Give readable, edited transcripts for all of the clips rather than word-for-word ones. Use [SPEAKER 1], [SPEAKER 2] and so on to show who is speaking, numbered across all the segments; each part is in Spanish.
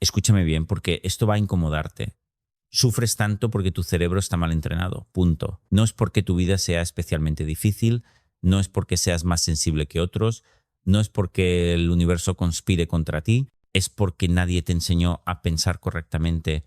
[SPEAKER 1] escúchame bien, porque esto va a incomodarte. Sufres tanto porque tu cerebro está mal entrenado, punto. No es porque tu vida sea especialmente difícil, no es porque seas más sensible que otros, no es porque el universo conspire contra ti, es porque nadie te enseñó a pensar correctamente,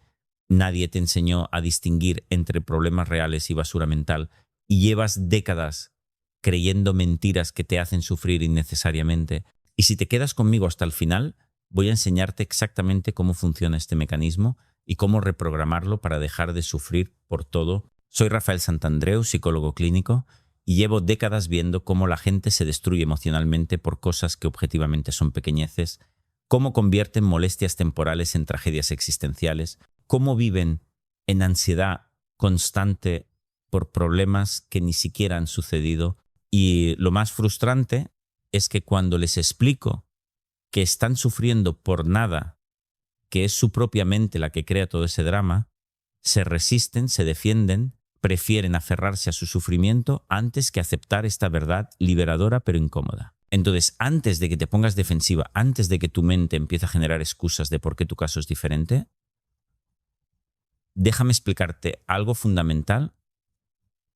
[SPEAKER 1] nadie te enseñó a distinguir entre problemas reales y basura mental, y llevas décadas creyendo mentiras que te hacen sufrir innecesariamente. Y si te quedas conmigo hasta el final, voy a enseñarte exactamente cómo funciona este mecanismo y cómo reprogramarlo para dejar de sufrir por todo. Soy Rafael Santandreu, psicólogo clínico, y llevo décadas viendo cómo la gente se destruye emocionalmente por cosas que objetivamente son pequeñeces, cómo convierten molestias temporales en tragedias existenciales, cómo viven en ansiedad constante por problemas que ni siquiera han sucedido. Y lo más frustrante es que cuando les explico que están sufriendo por nada, que es su propia mente la que crea todo ese drama, se resisten, se defienden, prefieren aferrarse a su sufrimiento antes que aceptar esta verdad liberadora pero incómoda. Entonces, antes de que te pongas defensiva, antes de que tu mente empiece a generar excusas de por qué tu caso es diferente, déjame explicarte algo fundamental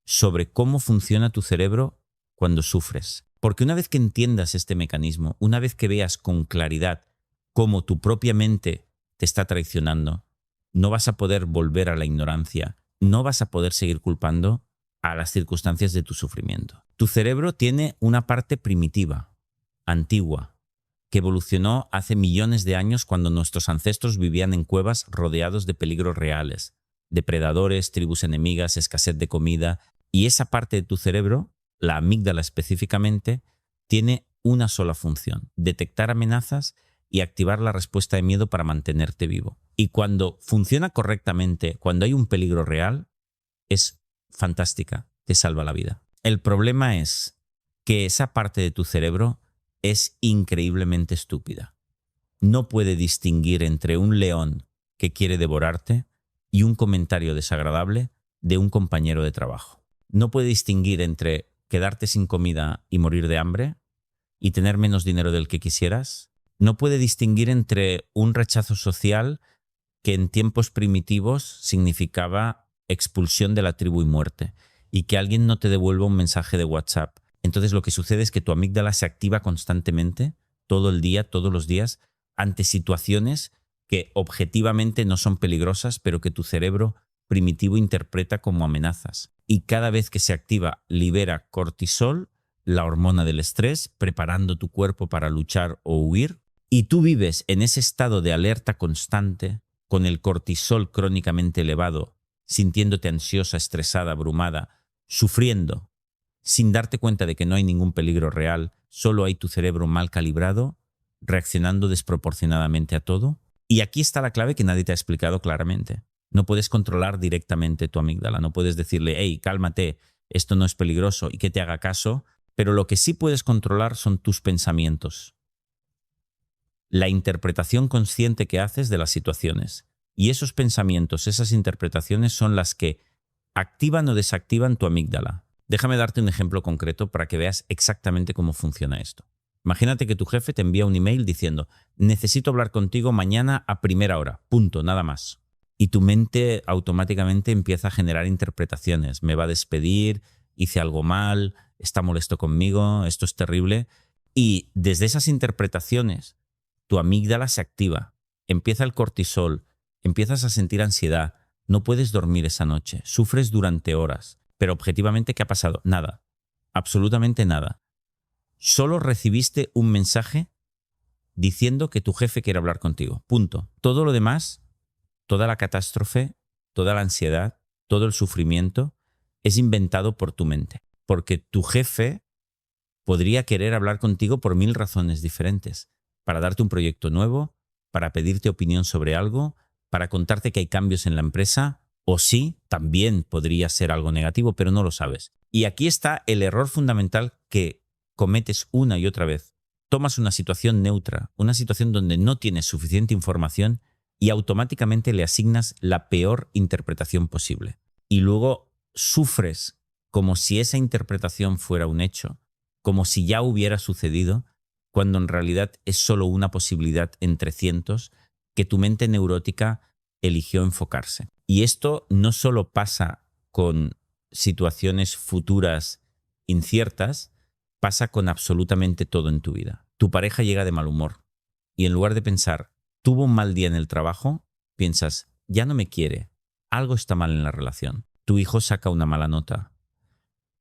[SPEAKER 1] sobre cómo funciona tu cerebro cuando sufres. Porque una vez que entiendas este mecanismo, una vez que veas con claridad cómo tu propia mente te está traicionando, no vas a poder volver a la ignorancia, no vas a poder seguir culpando a las circunstancias de tu sufrimiento. Tu cerebro tiene una parte primitiva, antigua, que evolucionó hace millones de años cuando nuestros ancestros vivían en cuevas rodeados de peligros reales, depredadores, tribus enemigas, escasez de comida, y esa parte de tu cerebro, la amígdala específicamente, tiene una sola función: detectar amenazas y activar la respuesta de miedo para mantenerte vivo. Y cuando funciona correctamente, cuando hay un peligro real, es fantástica, te salva la vida. El problema es que esa parte de tu cerebro es increíblemente estúpida. No puede distinguir entre un león que quiere devorarte y un comentario desagradable de un compañero de trabajo. No puede distinguir entre quedarte sin comida y morir de hambre y tener menos dinero del que quisieras. No puede distinguir entre un rechazo social que en tiempos primitivos significaba expulsión de la tribu y muerte, y que alguien no te devuelva un mensaje de WhatsApp. Entonces lo que sucede es que tu amígdala se activa constantemente, todo el día, todos los días, ante situaciones que objetivamente no son peligrosas, pero que tu cerebro primitivo interpreta como amenazas. Y cada vez que se activa, libera cortisol, la hormona del estrés, preparando tu cuerpo para luchar o huir. Y tú vives en ese estado de alerta constante, con el cortisol crónicamente elevado, sintiéndote ansiosa, estresada, abrumada, sufriendo, sin darte cuenta de que no hay ningún peligro real, solo hay tu cerebro mal calibrado, reaccionando desproporcionadamente a todo. Y aquí está la clave que nadie te ha explicado claramente. No puedes controlar directamente tu amígdala, no puedes decirle, hey, cálmate, esto no es peligroso, y que te haga caso, pero lo que sí puedes controlar son tus pensamientos, la interpretación consciente que haces de las situaciones. Y esos pensamientos, esas interpretaciones son las que activan o desactivan tu amígdala. Déjame darte un ejemplo concreto para que veas exactamente cómo funciona esto. Imagínate que tu jefe te envía un email diciendo, necesito hablar contigo mañana a primera hora, punto, nada más. Y tu mente automáticamente empieza a generar interpretaciones. Me va a despedir, hice algo mal, está molesto conmigo, esto es terrible. Y desde esas interpretaciones, tu amígdala se activa, empieza el cortisol, empiezas a sentir ansiedad, no puedes dormir esa noche, sufres durante horas. Pero objetivamente, ¿qué ha pasado? Nada, absolutamente nada. Solo recibiste un mensaje diciendo que tu jefe quiere hablar contigo, punto. Todo lo demás, toda la catástrofe, toda la ansiedad, todo el sufrimiento es inventado por tu mente. Porque tu jefe podría querer hablar contigo por 1000 razones diferentes. Para darte un proyecto nuevo, para pedirte opinión sobre algo, para contarte que hay cambios en la empresa, o sí, también podría ser algo negativo, pero no lo sabes. Y aquí está el error fundamental que cometes una y otra vez. Tomas una situación neutra, una situación donde no tienes suficiente información y automáticamente le asignas la peor interpretación posible. Y luego sufres como si esa interpretación fuera un hecho, como si ya hubiera sucedido, cuando en realidad es solo una posibilidad entre cientos, que tu mente neurótica eligió enfocarse. Y esto no solo pasa con situaciones futuras inciertas, pasa con absolutamente todo en tu vida. Tu pareja llega de mal humor y en lugar de pensar, tuvo un mal día en el trabajo, piensas, ya no me quiere, algo está mal en la relación. Tu hijo saca una mala nota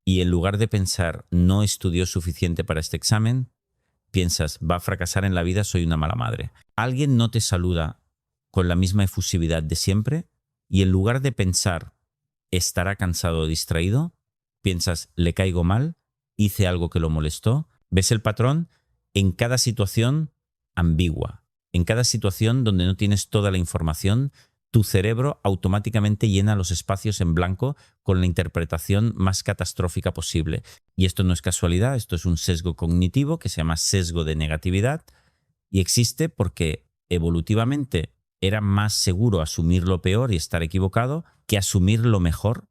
[SPEAKER 1] y en lugar de pensar, no estudió suficiente para este examen, piensas, va a fracasar en la vida, soy una mala madre. Alguien no te saluda con la misma efusividad de siempre y en lugar de pensar, estará cansado o distraído, piensas, le caigo mal, hice algo que lo molestó. ¿Ves el patrón? En cada situación ambigua, en cada situación donde no tienes toda la información, tu cerebro automáticamente llena los espacios en blanco con la interpretación más catastrófica posible. Y esto no es casualidad, esto es un sesgo cognitivo que se llama sesgo de negatividad y existe porque evolutivamente era más seguro asumir lo peor y estar equivocado que asumir lo mejor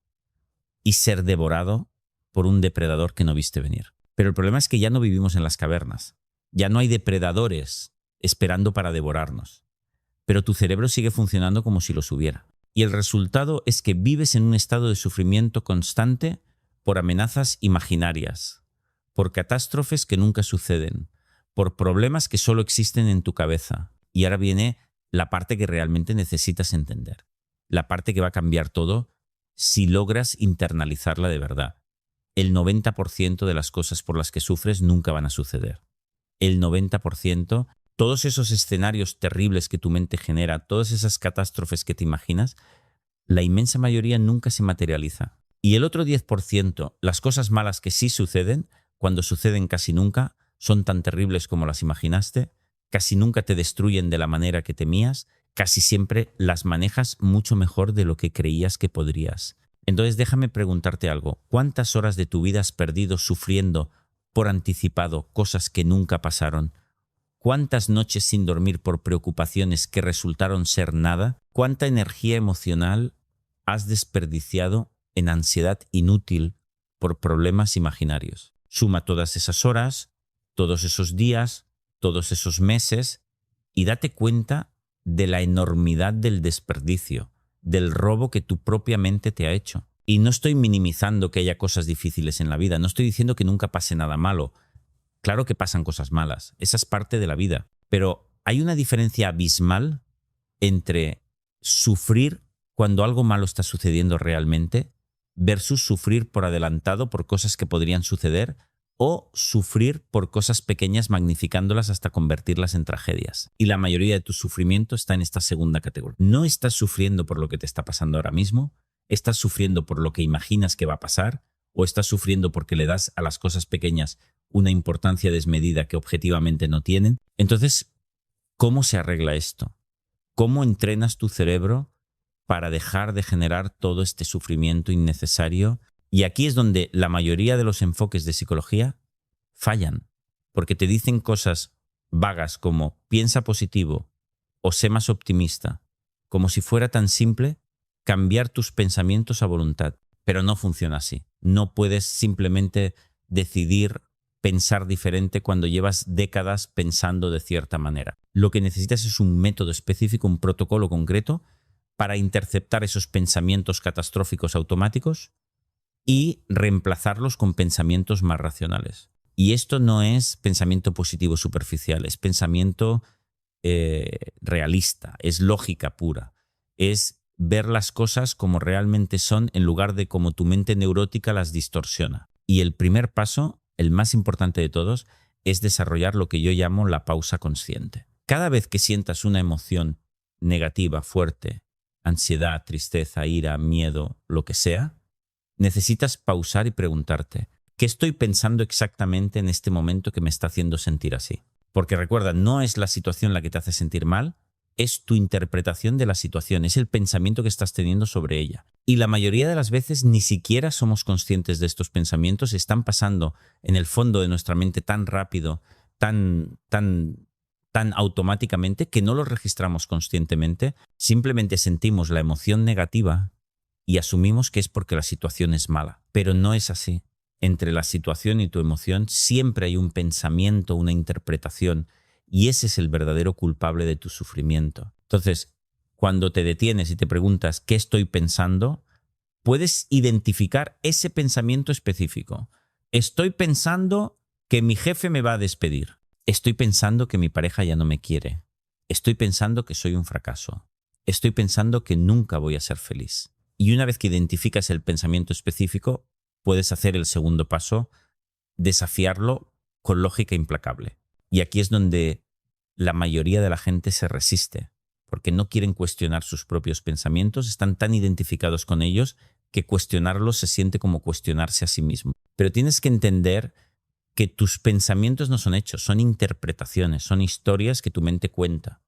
[SPEAKER 1] y ser devorado por un depredador que no viste venir. Pero el problema es que ya no vivimos en las cavernas. Ya no hay depredadores esperando para devorarnos. Pero tu cerebro sigue funcionando como si los hubiera. Y el resultado es que vives en un estado de sufrimiento constante por amenazas imaginarias, por catástrofes que nunca suceden, por problemas que solo existen en tu cabeza. Y ahora viene la parte que realmente necesitas entender. La parte que va a cambiar todo si logras internalizarla de verdad. El 90% de las cosas por las que sufres nunca van a suceder. El 90%, todos esos escenarios terribles que tu mente genera, todas esas catástrofes que te imaginas, la inmensa mayoría nunca se materializa. Y el otro 10%, las cosas malas que sí suceden, cuando suceden casi nunca, son tan terribles como las imaginaste, casi nunca te destruyen de la manera que temías, casi siempre las manejas mucho mejor de lo que creías que podrías. Entonces déjame preguntarte algo. ¿Cuántas horas de tu vida has perdido sufriendo por anticipado cosas que nunca pasaron? ¿Cuántas noches sin dormir por preocupaciones que resultaron ser nada? ¿Cuánta energía emocional has desperdiciado en ansiedad inútil por problemas imaginarios? Suma todas esas horas, todos esos días, todos esos meses y date cuenta de la enormidad del desperdicio, del robo que tu propia mente te ha hecho. Y no estoy minimizando que haya cosas difíciles en la vida, no estoy diciendo que nunca pase nada malo. Claro que pasan cosas malas, esa es parte de la vida, pero hay una diferencia abismal entre sufrir cuando algo malo está sucediendo realmente versus sufrir por adelantado por cosas que podrían suceder o sufrir por cosas pequeñas magnificándolas hasta convertirlas en tragedias. Y la mayoría de tu sufrimiento está en esta segunda categoría. No estás sufriendo por lo que te está pasando ahora mismo, estás sufriendo por lo que imaginas que va a pasar o estás sufriendo porque le das a las cosas pequeñas una importancia desmedida que objetivamente no tienen. Entonces, ¿cómo se arregla esto? ¿Cómo entrenas tu cerebro para dejar de generar todo este sufrimiento innecesario? Y aquí es donde la mayoría de los enfoques de psicología fallan, porque te dicen cosas vagas como piensa positivo o sé más optimista, como si fuera tan simple cambiar tus pensamientos a voluntad. Pero no funciona así. No puedes simplemente decidir pensar diferente cuando llevas décadas pensando de cierta manera. Lo que necesitas es un método específico, un protocolo concreto para interceptar esos pensamientos catastróficos automáticos y reemplazarlos con pensamientos más racionales. Y esto no es pensamiento positivo superficial, es pensamiento realista, es lógica pura, es ver las cosas como realmente son en lugar de como tu mente neurótica las distorsiona. Y el primer paso, el más importante de todos, es desarrollar lo que yo llamo la pausa consciente. Cada vez que sientas una emoción negativa, fuerte, ansiedad, tristeza, ira, miedo, lo que sea, necesitas pausar y preguntarte, ¿qué estoy pensando exactamente en este momento que me está haciendo sentir así? Porque recuerda, no es la situación la que te hace sentir mal, es tu interpretación de la situación, es el pensamiento que estás teniendo sobre ella. Y la mayoría de las veces ni siquiera somos conscientes de estos pensamientos, están pasando en el fondo de nuestra mente tan rápido, tan automáticamente que no los registramos conscientemente, simplemente sentimos la emoción negativa y asumimos que es porque la situación es mala. Pero no es así. Entre la situación y tu emoción siempre hay un pensamiento, una interpretación, y ese es el verdadero culpable de tu sufrimiento. Entonces, cuando te detienes y te preguntas ¿qué estoy pensando?, puedes identificar ese pensamiento específico. Estoy pensando que mi jefe me va a despedir. Estoy pensando que mi pareja ya no me quiere. Estoy pensando que soy un fracaso. Estoy pensando que nunca voy a ser feliz. Y una vez que identificas el pensamiento específico, puedes hacer el segundo paso, desafiarlo con lógica implacable. Y aquí es donde la mayoría de la gente se resiste, porque no quieren cuestionar sus propios pensamientos, están tan identificados con ellos que cuestionarlos se siente como cuestionarse a sí mismo. Pero tienes que entender que tus pensamientos no son hechos, son interpretaciones, son historias que tu mente cuenta.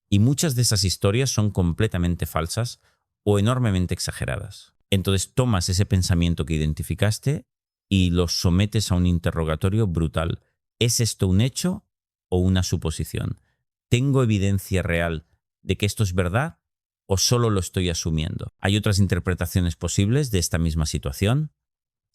[SPEAKER 1] Y muchas de esas historias son completamente falsas o enormemente exageradas. Entonces tomas ese pensamiento que identificaste y lo sometes a un interrogatorio brutal. ¿Es esto un hecho o una suposición? ¿Tengo evidencia real de que esto es verdad o solo lo estoy asumiendo? ¿Hay otras interpretaciones posibles de esta misma situación?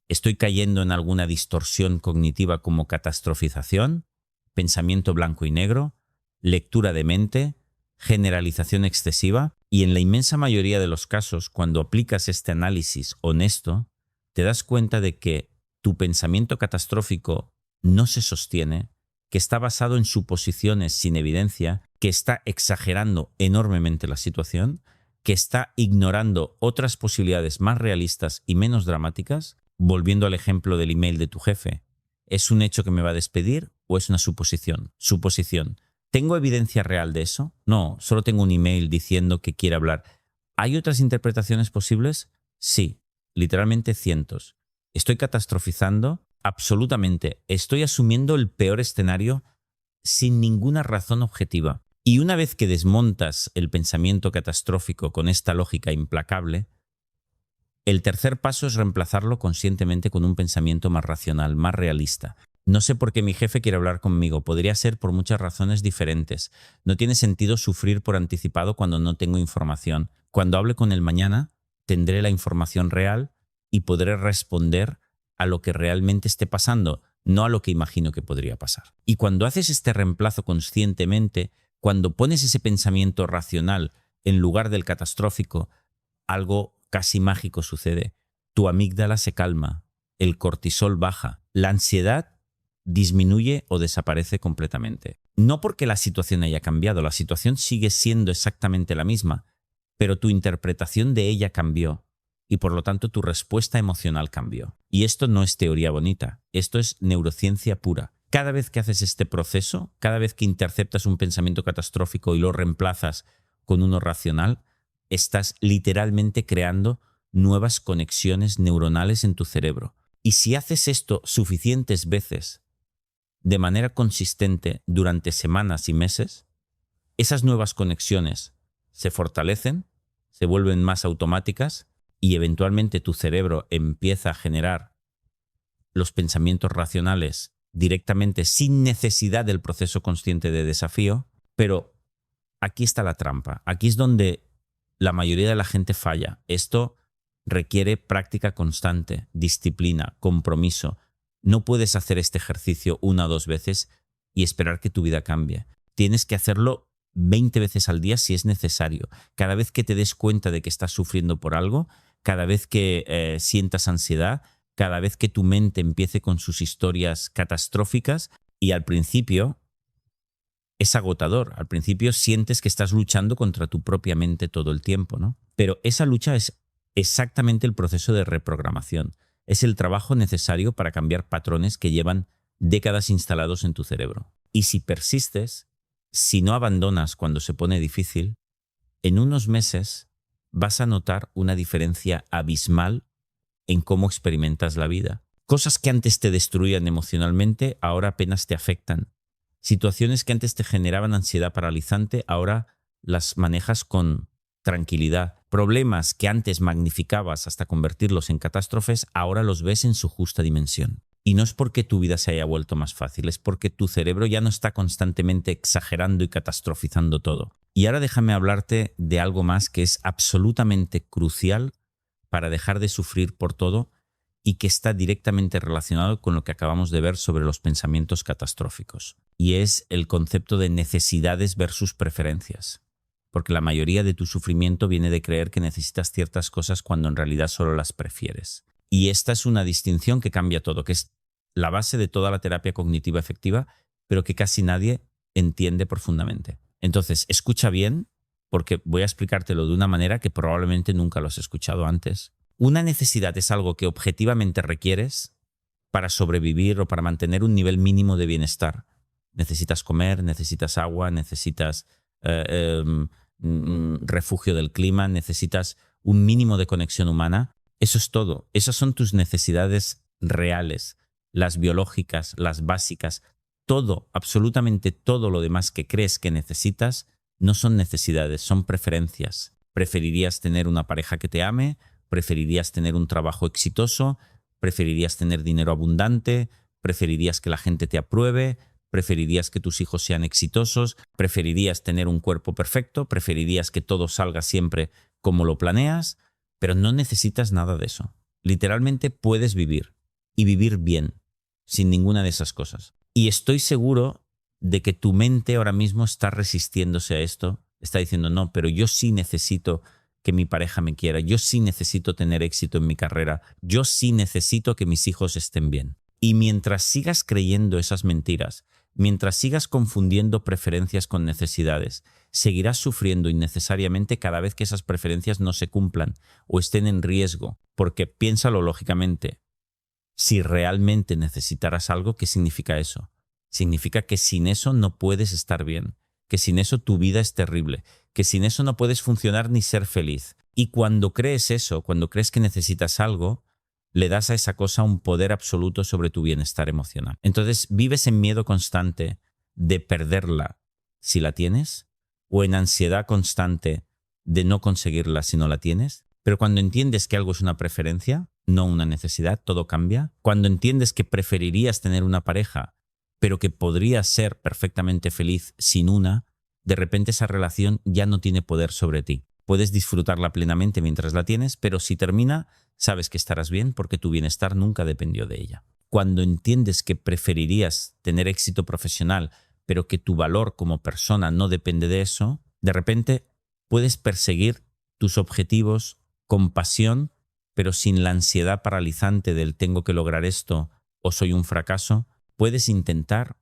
[SPEAKER 1] ¿Estoy cayendo en alguna distorsión cognitiva como catastrofización, pensamiento blanco y negro, lectura de mente, generalización excesiva? Y en la inmensa mayoría de los casos, cuando aplicas este análisis honesto, te das cuenta de que tu pensamiento catastrófico no se sostiene, que está basado en suposiciones sin evidencia, que está exagerando enormemente la situación, que está ignorando otras posibilidades más realistas y menos dramáticas. Volviendo al ejemplo del email de tu jefe, ¿es un hecho que me va a despedir o es una suposición? Suposición. ¿Tengo evidencia real de eso? No, solo tengo un email diciendo que quiere hablar. ¿Hay otras interpretaciones posibles? Sí, literalmente cientos. ¿Estoy catastrofizando? Absolutamente. Estoy asumiendo el peor escenario sin ninguna razón objetiva. Y una vez que desmontas el pensamiento catastrófico con esta lógica implacable, el tercer paso es reemplazarlo conscientemente con un pensamiento más racional, más realista. No sé por qué mi jefe quiere hablar conmigo. Podría ser por muchas razones diferentes. No tiene sentido sufrir por anticipado cuando no tengo información. Cuando hable con él mañana, tendré la información real y podré responder a lo que realmente esté pasando, no a lo que imagino que podría pasar. Y cuando haces este reemplazo conscientemente, cuando pones ese pensamiento racional en lugar del catastrófico, algo casi mágico sucede. Tu amígdala se calma, el cortisol baja, la ansiedad disminuye o desaparece completamente. No porque la situación haya cambiado, la situación sigue siendo exactamente la misma, pero tu interpretación de ella cambió y por lo tanto tu respuesta emocional cambió. Y esto no es teoría bonita, esto es neurociencia pura. Cada vez que haces este proceso, cada vez que interceptas un pensamiento catastrófico y lo reemplazas con uno racional, estás literalmente creando nuevas conexiones neuronales en tu cerebro. Y si haces esto suficientes veces, de manera consistente, durante semanas y meses, esas nuevas conexiones se fortalecen, se vuelven más automáticas y eventualmente tu cerebro empieza a generar los pensamientos racionales directamente sin necesidad del proceso consciente de desafío. Pero aquí está la trampa. Aquí es donde la mayoría de la gente falla. Esto requiere práctica constante, disciplina, compromiso. No puedes hacer este ejercicio una o dos veces y esperar que tu vida cambie. Tienes que hacerlo 20 veces al día si es necesario. Cada vez que te des cuenta de que estás sufriendo por algo, cada vez que sientas ansiedad, cada vez que tu mente empiece con sus historias catastróficas. Y al principio es agotador. Al principio sientes que estás luchando contra tu propia mente todo el tiempo, ¿no? Pero esa lucha es exactamente el proceso de reprogramación. Es el trabajo necesario para cambiar patrones que llevan décadas instalados en tu cerebro. Y si persistes, si no abandonas cuando se pone difícil, en unos meses vas a notar una diferencia abismal en cómo experimentas la vida. Cosas que antes te destruían emocionalmente, ahora apenas te afectan. Situaciones que antes te generaban ansiedad paralizante, ahora las manejas con tranquilidad. Problemas que antes magnificabas hasta convertirlos en catástrofes, ahora los ves en su justa dimensión. Y no es porque tu vida se haya vuelto más fácil, es porque tu cerebro ya no está constantemente exagerando y catastrofizando todo. Y ahora déjame hablarte de algo más que es absolutamente crucial para dejar de sufrir por todo y que está directamente relacionado con lo que acabamos de ver sobre los pensamientos catastróficos. Y es el concepto de necesidades versus preferencias. porque la mayoría de tu sufrimiento viene de creer que necesitas ciertas cosas cuando en realidad solo las prefieres. Y esta es una distinción que cambia todo, que es la base de toda la terapia cognitiva efectiva, pero que casi nadie entiende profundamente. Entonces, escucha bien, porque voy a explicártelo de una manera que probablemente nunca lo has escuchado antes. Una necesidad es algo que objetivamente requieres para sobrevivir o para mantener un nivel mínimo de bienestar. Necesitas comer, necesitas agua, necesitas refugio del clima, necesitas un mínimo de conexión humana. Eso es todo. Esas son tus necesidades reales, las biológicas, las básicas. Todo, absolutamente todo lo demás que crees que necesitas no son necesidades, son preferencias. Preferirías tener una pareja que te ame, preferirías tener un trabajo exitoso, preferirías tener dinero abundante, preferirías que la gente te apruebe, preferirías que tus hijos sean exitosos, preferirías tener un cuerpo perfecto, preferirías que todo salga siempre como lo planeas, pero no necesitas nada de eso. Literalmente puedes vivir y vivir bien, sin ninguna de esas cosas. Y estoy seguro de que tu mente ahora mismo está resistiéndose a esto, está diciendo, no, pero yo sí necesito que mi pareja me quiera, yo sí necesito tener éxito en mi carrera, yo sí necesito que mis hijos estén bien. Y mientras sigas creyendo esas mentiras, mientras sigas confundiendo preferencias con necesidades, seguirás sufriendo innecesariamente cada vez que esas preferencias no se cumplan o estén en riesgo, porque piénsalo lógicamente. Si realmente necesitaras algo, ¿qué significa eso? Significa que sin eso no puedes estar bien, que sin eso tu vida es terrible, que sin eso no puedes funcionar ni ser feliz. Y cuando crees eso, cuando crees que necesitas algo, le das a esa cosa un poder absoluto sobre tu bienestar emocional. Entonces vives en miedo constante de perderla si la tienes, o en ansiedad constante de no conseguirla si no la tienes. Pero cuando entiendes que algo es una preferencia, no una necesidad, todo cambia. Cuando entiendes que preferirías tener una pareja, pero que podrías ser perfectamente feliz sin una, de repente esa relación ya no tiene poder sobre ti. Puedes disfrutarla plenamente mientras la tienes, pero si termina, sabes que estarás bien porque tu bienestar nunca dependió de ella. Cuando entiendes que preferirías tener éxito profesional, pero que tu valor como persona no depende de eso, de repente puedes perseguir tus objetivos con pasión, pero sin la ansiedad paralizante del tengo que lograr esto o soy un fracaso. Puedes intentar,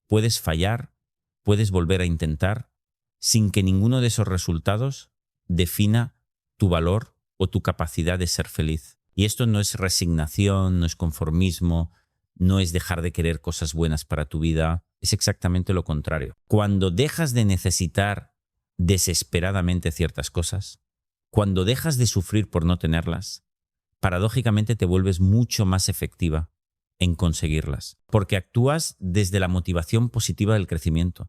[SPEAKER 1] puedes fallar, puedes volver a intentar, sin que ninguno de esos resultados defina tu valor o tu capacidad de ser feliz. Y esto no es resignación, no es conformismo, no es dejar de querer cosas buenas para tu vida, es exactamente lo contrario. Cuando dejas de necesitar desesperadamente ciertas cosas, cuando dejas de sufrir por no tenerlas, paradójicamente te vuelves mucho más efectiva en conseguirlas, porque actúas desde la motivación positiva del crecimiento,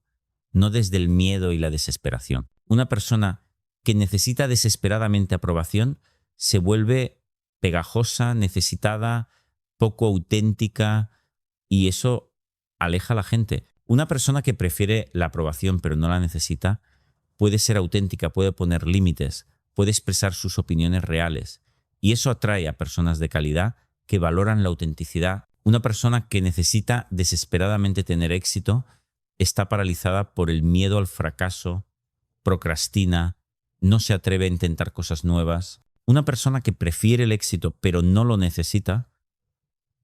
[SPEAKER 1] no desde el miedo y la desesperación. Una persona que necesita desesperadamente aprobación se vuelve pegajosa, necesitada, poco auténtica, y eso aleja a la gente. Una persona que prefiere la aprobación pero no la necesita puede ser auténtica, puede poner límites, puede expresar sus opiniones reales, y eso atrae a personas de calidad que valoran la autenticidad. Una persona que necesita desesperadamente tener éxito está paralizada por el miedo al fracaso, procrastina, no se atreve a intentar cosas nuevas. Una persona que prefiere el éxito pero no lo necesita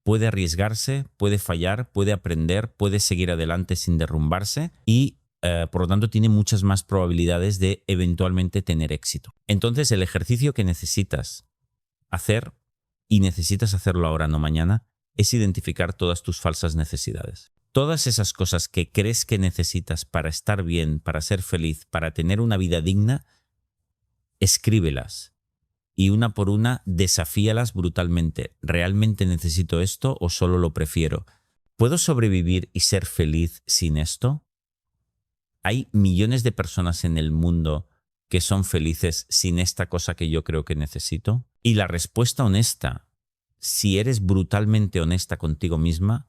[SPEAKER 1] puede arriesgarse, puede fallar, puede aprender, puede seguir adelante sin derrumbarse y por lo tanto tiene muchas más probabilidades de eventualmente tener éxito. Entonces el ejercicio que necesitas hacer, y necesitas hacerlo ahora, no mañana, es identificar todas tus falsas necesidades. Todas esas cosas que crees que necesitas para estar bien, para ser feliz, para tener una vida digna, escríbelas y una por una desafíalas brutalmente. ¿Realmente necesito esto o solo lo prefiero? ¿Puedo sobrevivir y ser feliz sin esto? Hay millones de personas en el mundo que son felices sin esta cosa que yo creo que necesito. Y la respuesta honesta, si eres brutalmente honesta contigo misma,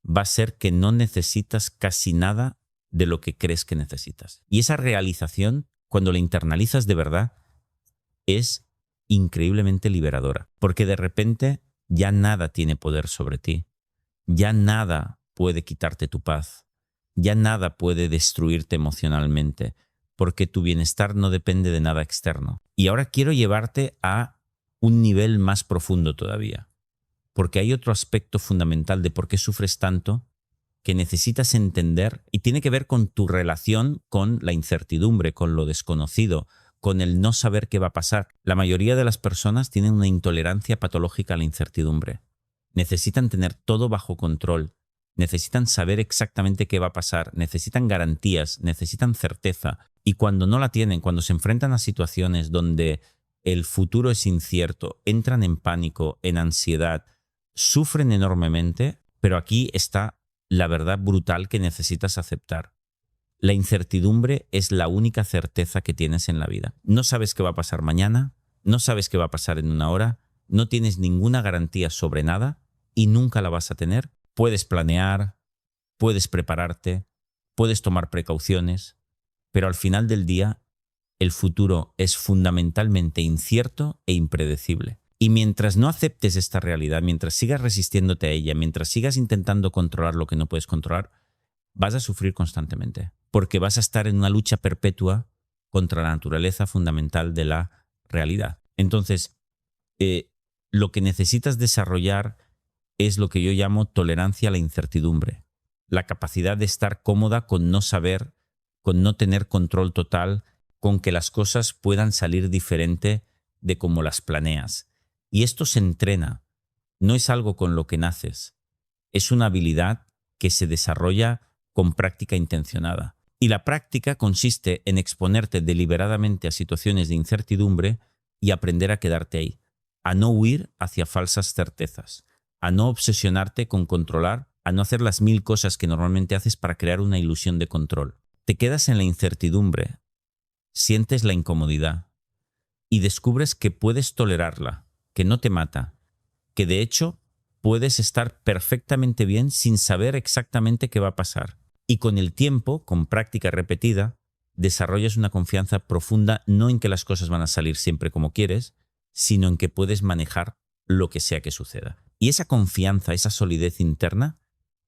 [SPEAKER 1] va a ser que no necesitas casi nada de lo que crees que necesitas. Y esa realización, cuando la internalizas de verdad, es increíblemente liberadora, porque de repente ya nada tiene poder sobre ti, ya nada puede quitarte tu paz, ya nada puede destruirte emocionalmente, porque tu bienestar no depende de nada externo. Y ahora quiero llevarte a un nivel más profundo todavía, porque hay otro aspecto fundamental de por qué sufres tanto que necesitas entender y tiene que ver con tu relación con la incertidumbre, con lo desconocido, con el no saber qué va a pasar. La mayoría de las personas tienen una intolerancia patológica a la incertidumbre. Necesitan tener todo bajo control, necesitan saber exactamente qué va a pasar, necesitan garantías, necesitan certeza. Y cuando no la tienen, cuando se enfrentan a situaciones donde el futuro es incierto, entran en pánico, en ansiedad, sufren enormemente, pero aquí está la verdad brutal que necesitas aceptar. La incertidumbre es la única certeza que tienes en la vida. No sabes qué va a pasar mañana, no sabes qué va a pasar en una hora, no tienes ninguna garantía sobre nada y nunca la vas a tener. Puedes planear, puedes prepararte, puedes tomar precauciones, pero al final del día el futuro es fundamentalmente incierto e impredecible. Y mientras no aceptes esta realidad, mientras sigas resistiéndote a ella, mientras sigas intentando controlar lo que no puedes controlar, vas a sufrir constantemente, porque vas a estar en una lucha perpetua contra la naturaleza fundamental de la realidad. Entonces, lo que necesitas desarrollar es lo que yo llamo tolerancia a la incertidumbre, la capacidad de estar cómoda con no saber, con no tener control total, con que las cosas puedan salir diferente de como las planeas. Y esto se entrena, no es algo con lo que naces, es una habilidad que se desarrolla con práctica intencionada. Y la práctica consiste en exponerte deliberadamente a situaciones de incertidumbre y aprender a quedarte ahí, a no huir hacia falsas certezas, a no obsesionarte con controlar, a no hacer las 1000 cosas que normalmente haces para crear una ilusión de control. Te quedas en la incertidumbre, sientes la incomodidad y descubres que puedes tolerarla, que no te mata, que de hecho puedes estar perfectamente bien sin saber exactamente qué va a pasar. Y con el tiempo, con práctica repetida, desarrollas una confianza profunda no en que las cosas van a salir siempre como quieres, sino en que puedes manejar lo que sea que suceda. Y esa confianza, esa solidez interna,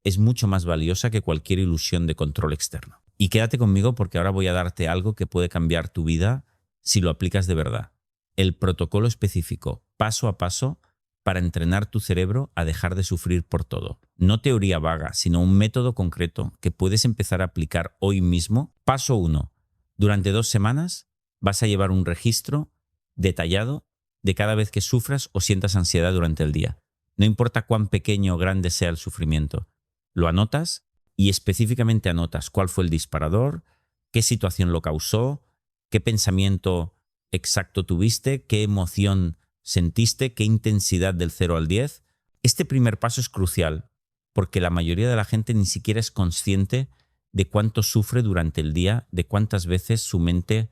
[SPEAKER 1] es mucho más valiosa que cualquier ilusión de control externo. Y quédate conmigo porque ahora voy a darte algo que puede cambiar tu vida si lo aplicas de verdad. El protocolo específico, paso a paso, para entrenar tu cerebro a dejar de sufrir por todo. No teoría vaga, sino un método concreto que puedes empezar a aplicar hoy mismo. Paso 1. Durante 2 semanas vas a llevar un registro detallado de cada vez que sufras o sientas ansiedad durante el día. No importa cuán pequeño o grande sea el sufrimiento. Lo anotas y específicamente anotas cuál fue el disparador, qué situación lo causó, qué pensamiento exacto tuviste, qué emoción sentiste, qué intensidad del 0 al 10. Este primer paso es crucial porque la mayoría de la gente ni siquiera es consciente de cuánto sufre durante el día, de cuántas veces su mente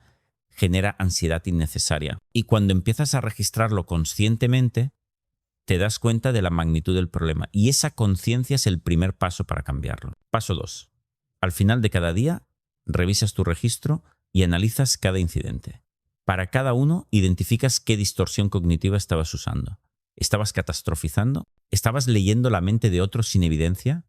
[SPEAKER 1] genera ansiedad innecesaria. Y cuando empiezas a registrarlo conscientemente, te das cuenta de la magnitud del problema. Y esa conciencia es el primer paso para cambiarlo. Paso 2. Al final de cada día, revisas tu registro y analizas cada incidente. Para cada uno, identificas qué distorsión cognitiva estabas usando. ¿Estabas catastrofizando? ¿Estabas leyendo la mente de otros sin evidencia?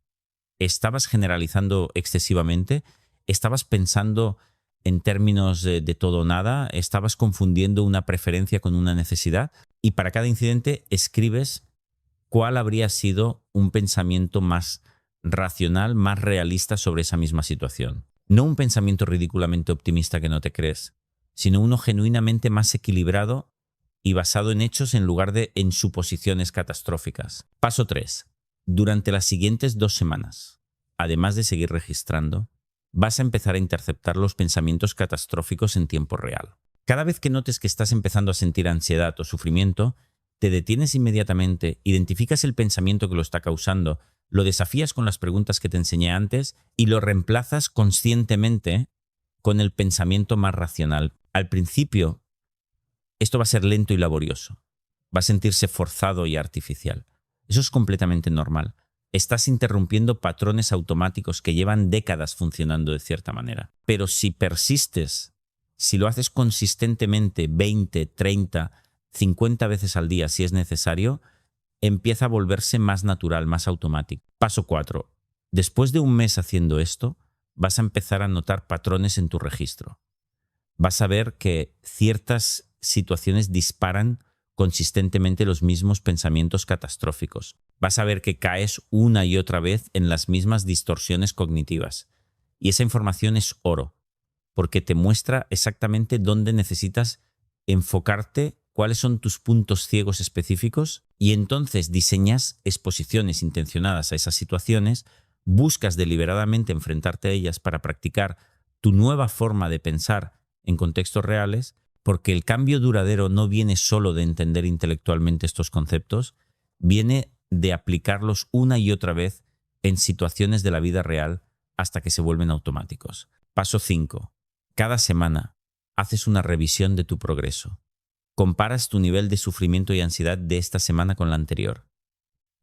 [SPEAKER 1] ¿Estabas generalizando excesivamente? ¿Estabas pensando en términos de todo o nada? ¿Estabas confundiendo una preferencia con una necesidad? Y para cada incidente escribes cuál habría sido un pensamiento más racional, más realista sobre esa misma situación. No un pensamiento ridículamente optimista que no te crees, sino uno genuinamente más equilibrado y basado en hechos en lugar de en suposiciones catastróficas. Paso 3. Durante las siguientes 2 semanas, además de seguir registrando, vas a empezar a interceptar los pensamientos catastróficos en tiempo real. Cada vez que notes que estás empezando a sentir ansiedad o sufrimiento, te detienes inmediatamente, identificas el pensamiento que lo está causando, lo desafías con las preguntas que te enseñé antes y lo reemplazas conscientemente con el pensamiento más racional. Al principio, esto va a ser lento y laborioso. Va a sentirse forzado y artificial. Eso es completamente normal. Estás interrumpiendo patrones automáticos que llevan décadas funcionando de cierta manera. Pero si persistes, si lo haces consistentemente 20, 30, 50 veces al día si es necesario, empieza a volverse más natural, más automático. Paso 4. Después de un mes haciendo esto, vas a empezar a notar patrones en tu registro. Vas a ver que ciertas situaciones disparan consistentemente los mismos pensamientos catastróficos. Vas a ver que caes una y otra vez en las mismas distorsiones cognitivas. Y esa información es oro, porque te muestra exactamente dónde necesitas enfocarte, cuáles son tus puntos ciegos específicos, y entonces diseñas exposiciones intencionadas a esas situaciones, buscas deliberadamente enfrentarte a ellas para practicar tu nueva forma de pensar en contextos reales, porque el cambio duradero no viene solo de entender intelectualmente estos conceptos, viene de aplicarlos una y otra vez en situaciones de la vida real hasta que se vuelven automáticos. Paso 5. Cada semana haces una revisión de tu progreso. Comparas tu nivel de sufrimiento y ansiedad de esta semana con la anterior.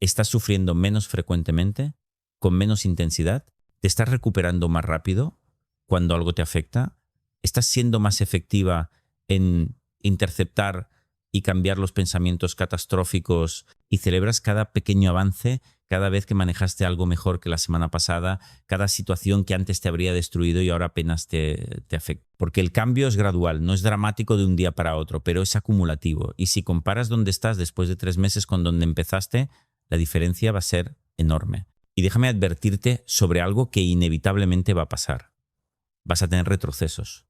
[SPEAKER 1] ¿Estás sufriendo menos frecuentemente? ¿Con menos intensidad? ¿Te estás recuperando más rápido cuando algo te afecta? ¿Estás siendo más efectiva en interceptar y cambiar los pensamientos catastróficos y celebras cada pequeño avance, cada vez que manejaste algo mejor que la semana pasada, cada situación que antes te habría destruido y ahora apenas te afecta? Porque el cambio es gradual, no es dramático de un día para otro, pero es acumulativo. Y si comparas dónde estás después de 3 meses con donde empezaste, la diferencia va a ser enorme. Y déjame advertirte sobre algo que inevitablemente va a pasar. Vas a tener retrocesos.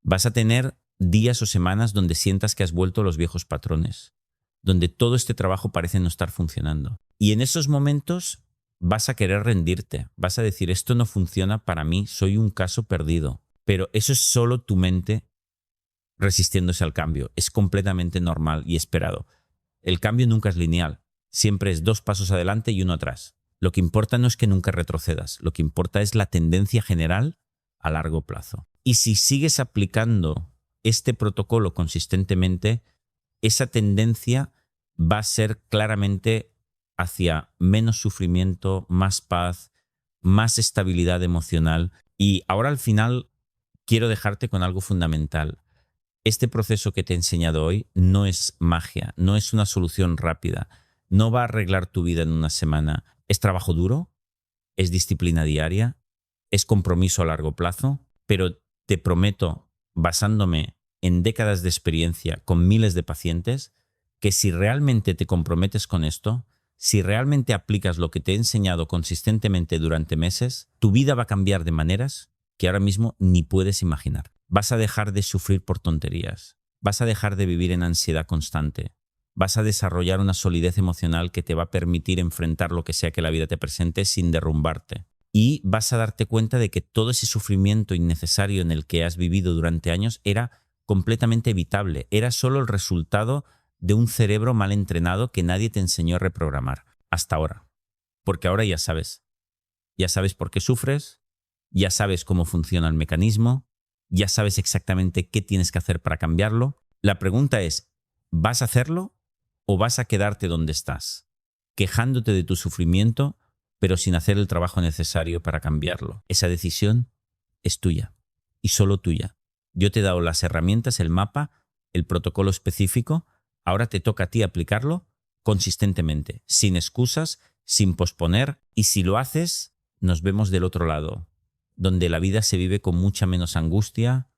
[SPEAKER 1] Vas a tener días o semanas donde sientas que has vuelto a los viejos patrones, donde todo este trabajo parece no estar funcionando. Y en esos momentos vas a querer rendirte, vas a decir, esto no funciona para mí, soy un caso perdido. Pero eso es solo tu mente resistiéndose al cambio. Es completamente normal y esperado. El cambio nunca es lineal, siempre es 2 pasos adelante y 1 atrás. Lo que importa no es que nunca retrocedas, lo que importa es la tendencia general a largo plazo. Y si sigues aplicando este protocolo consistentemente, esa tendencia va a ser claramente hacia menos sufrimiento, más paz, más estabilidad emocional. Y ahora al final quiero dejarte con algo fundamental. Este proceso que te he enseñado hoy no es magia, no es una solución rápida, no va a arreglar tu vida en una semana. Es trabajo duro, es disciplina diaria, es compromiso a largo plazo, pero te prometo, basándome en décadas de experiencia con miles de pacientes, que si realmente te comprometes con esto, si realmente aplicas lo que te he enseñado consistentemente durante meses, tu vida va a cambiar de maneras que ahora mismo ni puedes imaginar. Vas a dejar de sufrir por tonterías, vas a dejar de vivir en ansiedad constante, vas a desarrollar una solidez emocional que te va a permitir enfrentar lo que sea que la vida te presente sin derrumbarte. Y vas a darte cuenta de que todo ese sufrimiento innecesario en el que has vivido durante años era completamente evitable, era solo el resultado de un cerebro mal entrenado que nadie te enseñó a reprogramar hasta ahora. Porque ahora ya sabes por qué sufres, ya sabes cómo funciona el mecanismo, ya sabes exactamente qué tienes que hacer para cambiarlo. La pregunta es, ¿vas a hacerlo o vas a quedarte donde estás, quejándote de tu sufrimiento, pero sin hacer el trabajo necesario para cambiarlo? Esa decisión es tuya y solo tuya. Yo te he dado las herramientas, el mapa, el protocolo específico. Ahora te toca a ti aplicarlo consistentemente, sin excusas, sin posponer. Y si lo haces, nos vemos del otro lado, donde la vida se vive con mucha menos angustia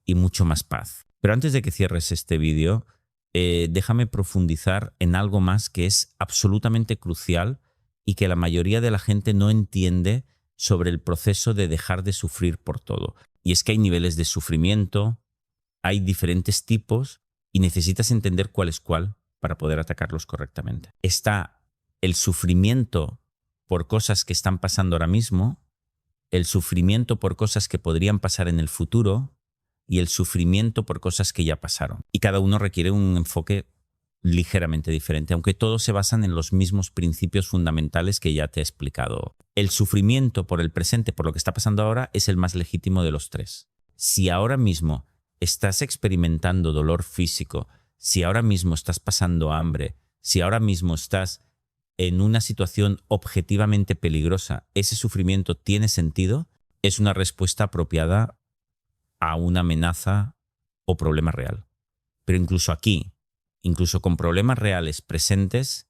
[SPEAKER 1] y mucho más paz. Pero antes de que cierres este vídeo, déjame profundizar en algo más que es absolutamente crucial y que la mayoría de la gente no entiende sobre el proceso de dejar de sufrir por todo. Y es que hay niveles de sufrimiento, hay diferentes tipos y necesitas entender cuál es cuál para poder atacarlos correctamente. Está el sufrimiento por cosas que están pasando ahora mismo, el sufrimiento por cosas que podrían pasar en el futuro y el sufrimiento por cosas que ya pasaron. Y cada uno requiere un enfoque ligeramente diferente, aunque todos se basan en los mismos principios fundamentales que ya te he explicado. El sufrimiento por el presente, por lo que está pasando ahora, es el más legítimo de los 3. Si ahora mismo estás experimentando dolor físico, si ahora mismo estás pasando hambre, si ahora mismo estás en una situación objetivamente peligrosa, ese sufrimiento tiene sentido, es una respuesta apropiada a una amenaza o problema real. Pero incluso aquí, incluso con problemas reales presentes,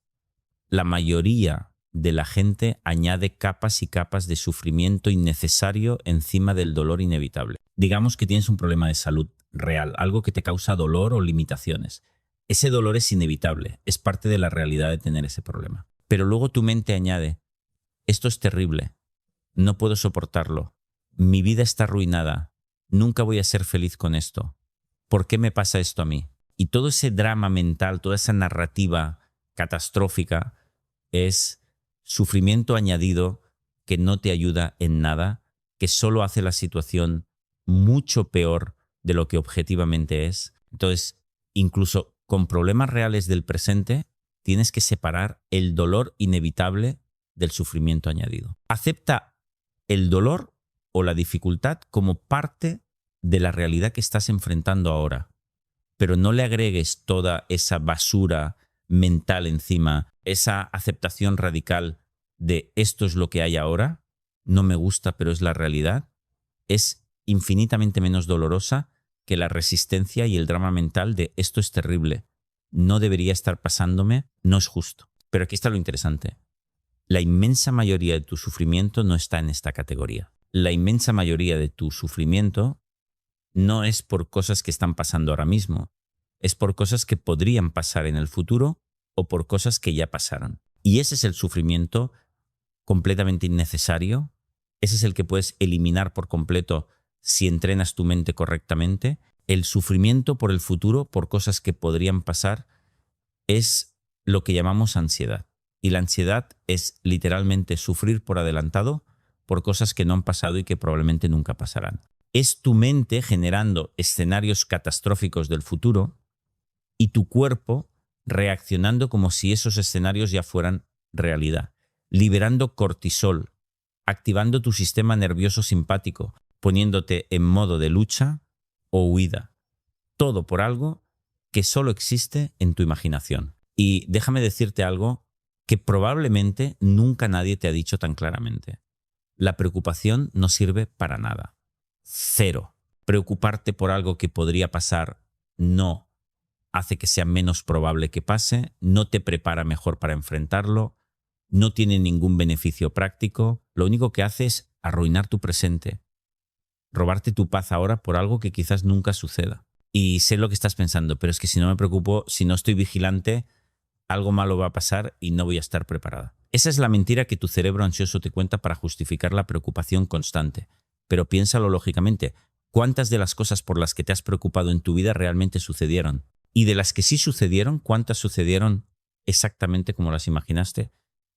[SPEAKER 1] la mayoría de la gente añade capas y capas de sufrimiento innecesario encima del dolor inevitable. Digamos que tienes un problema de salud real, algo que te causa dolor o limitaciones. Ese dolor es inevitable, es parte de la realidad de tener ese problema. Pero luego tu mente añade, esto es terrible, no puedo soportarlo, mi vida está arruinada, nunca voy a ser feliz con esto, ¿por qué me pasa esto a mí? Y todo ese drama mental, toda esa narrativa catastrófica es sufrimiento añadido que no te ayuda en nada, que solo hace la situación mucho peor de lo que objetivamente es. Entonces, incluso con problemas reales del presente, tienes que separar el dolor inevitable del sufrimiento añadido. Acepta el dolor o la dificultad como parte de la realidad que estás enfrentando ahora, pero no le agregues toda esa basura mental encima, esa aceptación radical de esto es lo que hay ahora, no me gusta, pero es la realidad, es infinitamente menos dolorosa que la resistencia y el drama mental de esto es terrible, no debería estar pasándome, no es justo. Pero aquí está lo interesante. La inmensa mayoría de tu sufrimiento no está en esta categoría. La inmensa mayoría de tu sufrimiento no es por cosas que están pasando ahora mismo, es por cosas que podrían pasar en el futuro o por cosas que ya pasaron. Y ese es el sufrimiento completamente innecesario, ese es el que puedes eliminar por completo si entrenas tu mente correctamente. El sufrimiento por el futuro, por cosas que podrían pasar, es lo que llamamos ansiedad. Y la ansiedad es literalmente sufrir por adelantado por cosas que no han pasado y que probablemente nunca pasarán. Es tu mente generando escenarios catastróficos del futuro y tu cuerpo reaccionando como si esos escenarios ya fueran realidad, liberando cortisol, activando tu sistema nervioso simpático, poniéndote en modo de lucha o huida. Todo por algo que solo existe en tu imaginación. Y déjame decirte algo que probablemente nunca nadie te ha dicho tan claramente. La preocupación no sirve para nada. Cero. Preocuparte por algo que podría pasar no hace que sea menos probable que pase, no te prepara mejor para enfrentarlo, no tiene ningún beneficio práctico, lo único que hace es arruinar tu presente, robarte tu paz ahora por algo que quizás nunca suceda. Y sé lo que estás pensando, pero es que si no me preocupo, si no estoy vigilante, algo malo va a pasar y no voy a estar preparada. Esa es la mentira que tu cerebro ansioso te cuenta para justificar la preocupación constante. Pero piénsalo lógicamente, ¿cuántas de las cosas por las que te has preocupado en tu vida realmente sucedieron? Y de las que sí sucedieron, ¿cuántas sucedieron exactamente como las imaginaste?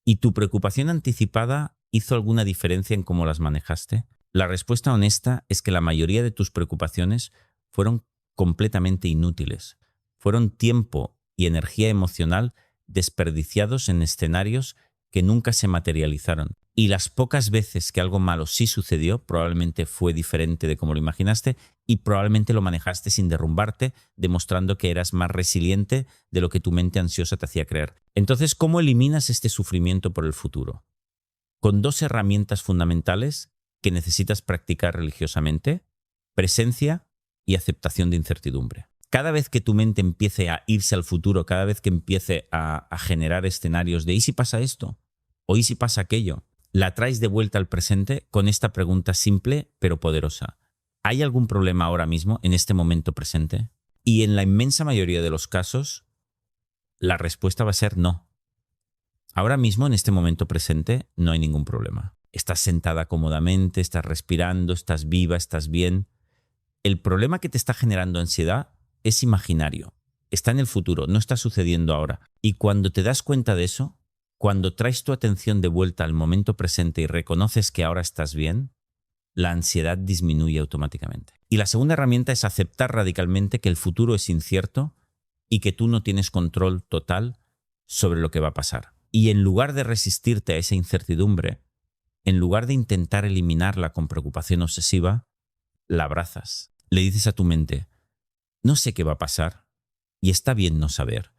[SPEAKER 1] ¿Y tu preocupación anticipada hizo alguna diferencia en cómo las manejaste? La respuesta honesta es que la mayoría de tus preocupaciones fueron completamente inútiles. Fueron tiempo y energía emocional desperdiciados en escenarios que nunca se materializaron. Y las pocas veces que algo malo sí sucedió, probablemente fue diferente de como lo imaginaste y probablemente lo manejaste sin derrumbarte, demostrando que eras más resiliente de lo que tu mente ansiosa te hacía creer. Entonces, ¿cómo eliminas este sufrimiento por el futuro? Con dos herramientas fundamentales que necesitas practicar religiosamente: presencia y aceptación de incertidumbre. Cada vez que tu mente empiece a irse al futuro, cada vez que empiece a generar escenarios de ¿y si pasa esto? ¿O y si pasa aquello? La traes de vuelta al presente con esta pregunta simple pero poderosa. ¿Hay algún problema ahora mismo, en este momento presente? Y en la inmensa mayoría de los casos, la respuesta va a ser no. Ahora mismo, en este momento presente, no hay ningún problema. Estás sentada cómodamente, estás respirando, estás viva, estás bien. El problema que te está generando ansiedad es imaginario, está en el futuro, no está sucediendo ahora. Y cuando te das cuenta de eso, cuando traes tu atención de vuelta al momento presente y reconoces que ahora estás bien, la ansiedad disminuye automáticamente. Y la segunda herramienta es aceptar radicalmente que el futuro es incierto y que tú no tienes control total sobre lo que va a pasar. Y en lugar de resistirte a esa incertidumbre, en lugar de intentar eliminarla con preocupación obsesiva, la abrazas. Le dices a tu mente: no sé qué va a pasar y está bien no saber.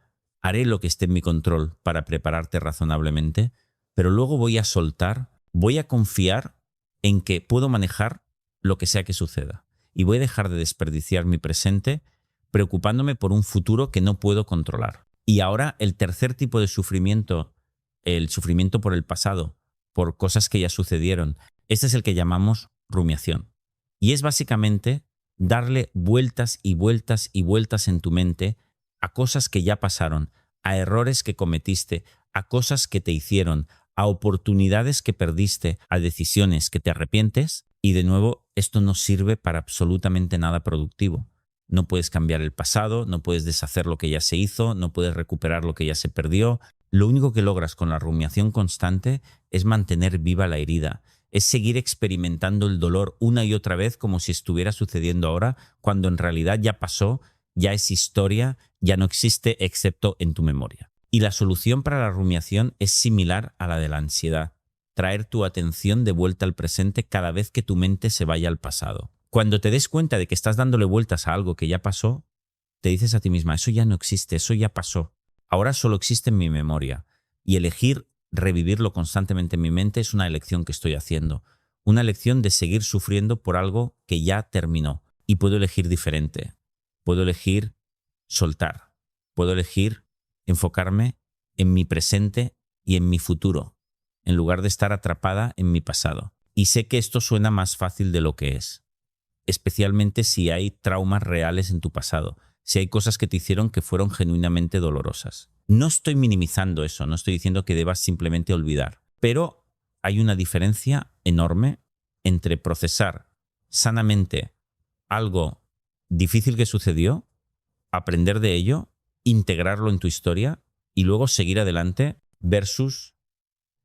[SPEAKER 1] Haré lo que esté en mi control para prepararte razonablemente, pero luego voy a soltar, voy a confiar en que puedo manejar lo que sea que suceda. Y voy a dejar de desperdiciar mi presente preocupándome por un futuro que no puedo controlar. Y ahora el tercer tipo de sufrimiento, el sufrimiento por el pasado, por cosas que ya sucedieron, este es el que llamamos rumiación. Y es básicamente darle vueltas y vueltas y vueltas en tu mente a cosas que ya pasaron, a errores que cometiste, a cosas que te hicieron, a oportunidades que perdiste, a decisiones que te arrepientes. Y de nuevo, esto no sirve para absolutamente nada productivo. No puedes cambiar el pasado, no puedes deshacer lo que ya se hizo, no puedes recuperar lo que ya se perdió. Lo único que logras con la rumiación constante es mantener viva la herida, es seguir experimentando el dolor una y otra vez como si estuviera sucediendo ahora, cuando en realidad ya pasó, ya es historia, ya no existe excepto en tu memoria. Y la solución para la rumiación es similar a la de la ansiedad: traer tu atención de vuelta al presente cada vez que tu mente se vaya al pasado. Cuando te des cuenta de que estás dándole vueltas a algo que ya pasó, te dices a ti misma: eso ya no existe, eso ya pasó. Ahora solo existe en mi memoria. Y elegir revivirlo constantemente en mi mente es una elección que estoy haciendo. Una elección de seguir sufriendo por algo que ya terminó. Y puedo elegir diferente. Puedo elegir soltar. Puedo elegir enfocarme en mi presente y en mi futuro, en lugar de estar atrapada en mi pasado. Y sé que esto suena más fácil de lo que es, especialmente si hay traumas reales en tu pasado, si hay cosas que te hicieron que fueron genuinamente dolorosas. No estoy minimizando eso, no estoy diciendo que debas simplemente olvidar, pero hay una diferencia enorme entre procesar sanamente algo difícil que sucedió, aprender de ello, integrarlo en tu historia y luego seguir adelante, versus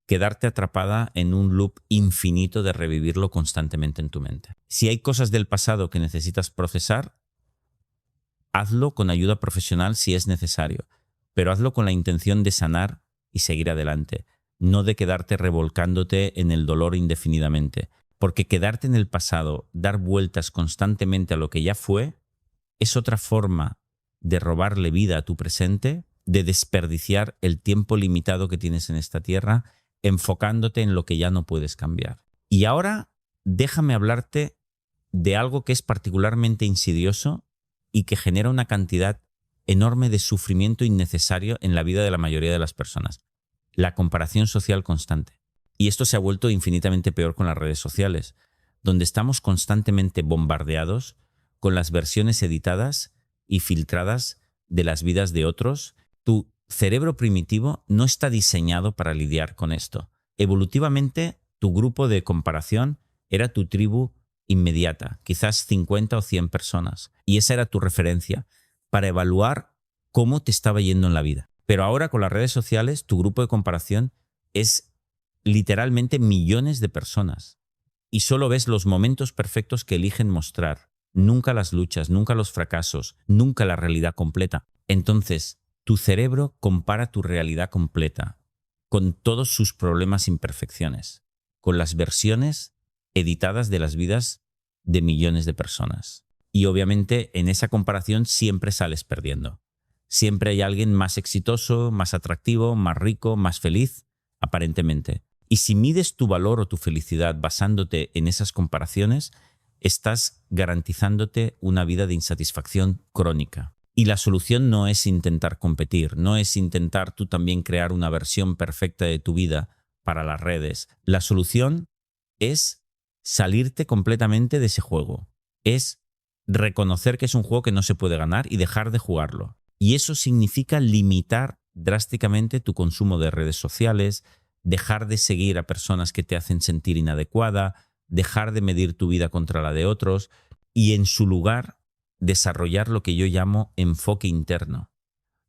[SPEAKER 1] quedarte atrapada en un loop infinito de revivirlo constantemente en tu mente. Si hay cosas del pasado que necesitas procesar, hazlo con ayuda profesional si es necesario, pero hazlo con la intención de sanar y seguir adelante, no de quedarte revolcándote en el dolor indefinidamente. Porque quedarte en el pasado, dar vueltas constantemente a lo que ya fue, es otra forma de robarle vida a tu presente, de desperdiciar el tiempo limitado que tienes en esta tierra, enfocándote en lo que ya no puedes cambiar. Y ahora déjame hablarte de algo que es particularmente insidioso y que genera una cantidad enorme de sufrimiento innecesario en la vida de la mayoría de las personas: la comparación social constante. Y esto se ha vuelto infinitamente peor con las redes sociales, donde estamos constantemente bombardeados con las versiones editadas y filtradas de las vidas de otros. Tu cerebro primitivo no está diseñado para lidiar con esto. Evolutivamente, tu grupo de comparación era tu tribu inmediata, quizás 50 o 100 personas, y esa era tu referencia para evaluar cómo te estaba yendo en la vida. Pero ahora, con las redes sociales, tu grupo de comparación es literalmente millones de personas, y solo ves los momentos perfectos que eligen mostrar, nunca las luchas, nunca los fracasos, nunca la realidad completa. Entonces, tu cerebro compara tu realidad completa con todos sus problemas e imperfecciones, con las versiones editadas de las vidas de millones de personas. Y obviamente en esa comparación siempre sales perdiendo. Siempre hay alguien más exitoso, más atractivo, más rico, más feliz, aparentemente. Y si mides tu valor o tu felicidad basándote en esas comparaciones, estás garantizándote una vida de insatisfacción crónica. Y la solución no es intentar competir, no es intentar tú también crear una versión perfecta de tu vida para las redes. La solución es salirte completamente de ese juego. Es reconocer que es un juego que no se puede ganar y dejar de jugarlo. Y eso significa limitar drásticamente tu consumo de redes sociales, dejar de seguir a personas que te hacen sentir inadecuada, dejar de medir tu vida contra la de otros y en su lugar desarrollar lo que yo llamo enfoque interno,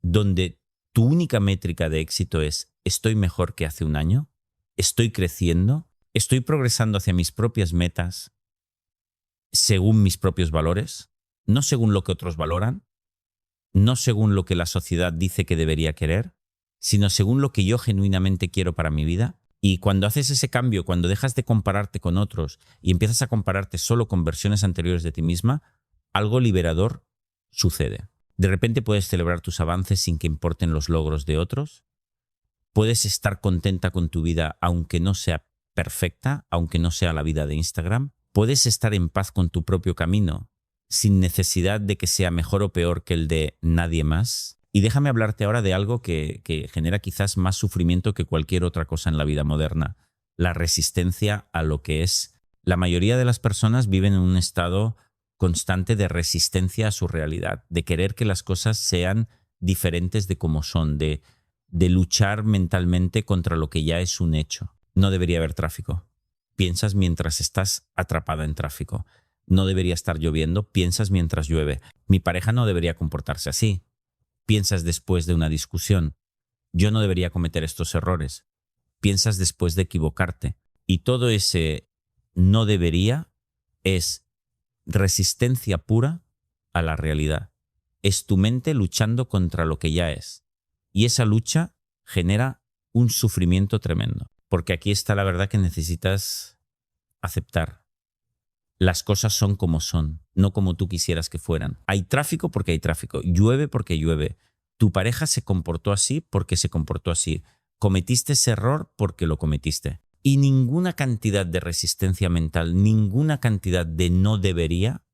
[SPEAKER 1] donde tu única métrica de éxito es: ¿estoy mejor que hace un año? ¿Estoy creciendo? ¿Estoy progresando hacia mis propias metas según mis propios valores? No según lo que otros valoran, no según lo que la sociedad dice que debería querer, sino según lo que yo genuinamente quiero para mi vida. Y cuando haces ese cambio, cuando dejas de compararte con otros y empiezas a compararte solo con versiones anteriores de ti misma, algo liberador sucede. De repente puedes celebrar tus avances sin que importen los logros de otros. Puedes estar contenta con tu vida aunque no sea perfecta, aunque no sea la vida de Instagram. Puedes estar en paz con tu propio camino sin necesidad de que sea mejor o peor que el de nadie más. Y déjame hablarte ahora de algo que genera quizás más sufrimiento que cualquier otra cosa en la vida moderna: la resistencia a lo que es. La mayoría de las personas viven en un estado constante de resistencia a su realidad, de querer que las cosas sean diferentes de como son, de luchar mentalmente contra lo que ya es un hecho. No debería haber tráfico. Piensas mientras estás atrapada en tráfico. No debería estar lloviendo, piensas mientras llueve. Mi pareja no debería comportarse así. Piensas después de una discusión. Yo no debería cometer estos errores. Piensas después de equivocarte. Y todo ese no debería es resistencia pura a la realidad. Es tu mente luchando contra lo que ya es. Y esa lucha genera un sufrimiento tremendo. Porque aquí está la verdad que necesitas aceptar. Las cosas son como son, no como tú quisieras que fueran. Hay tráfico porque hay tráfico. Llueve porque llueve. Tu pareja se comportó así porque se comportó así. Cometiste ese error porque lo cometiste. Y ninguna cantidad de resistencia mental, ninguna cantidad de no debería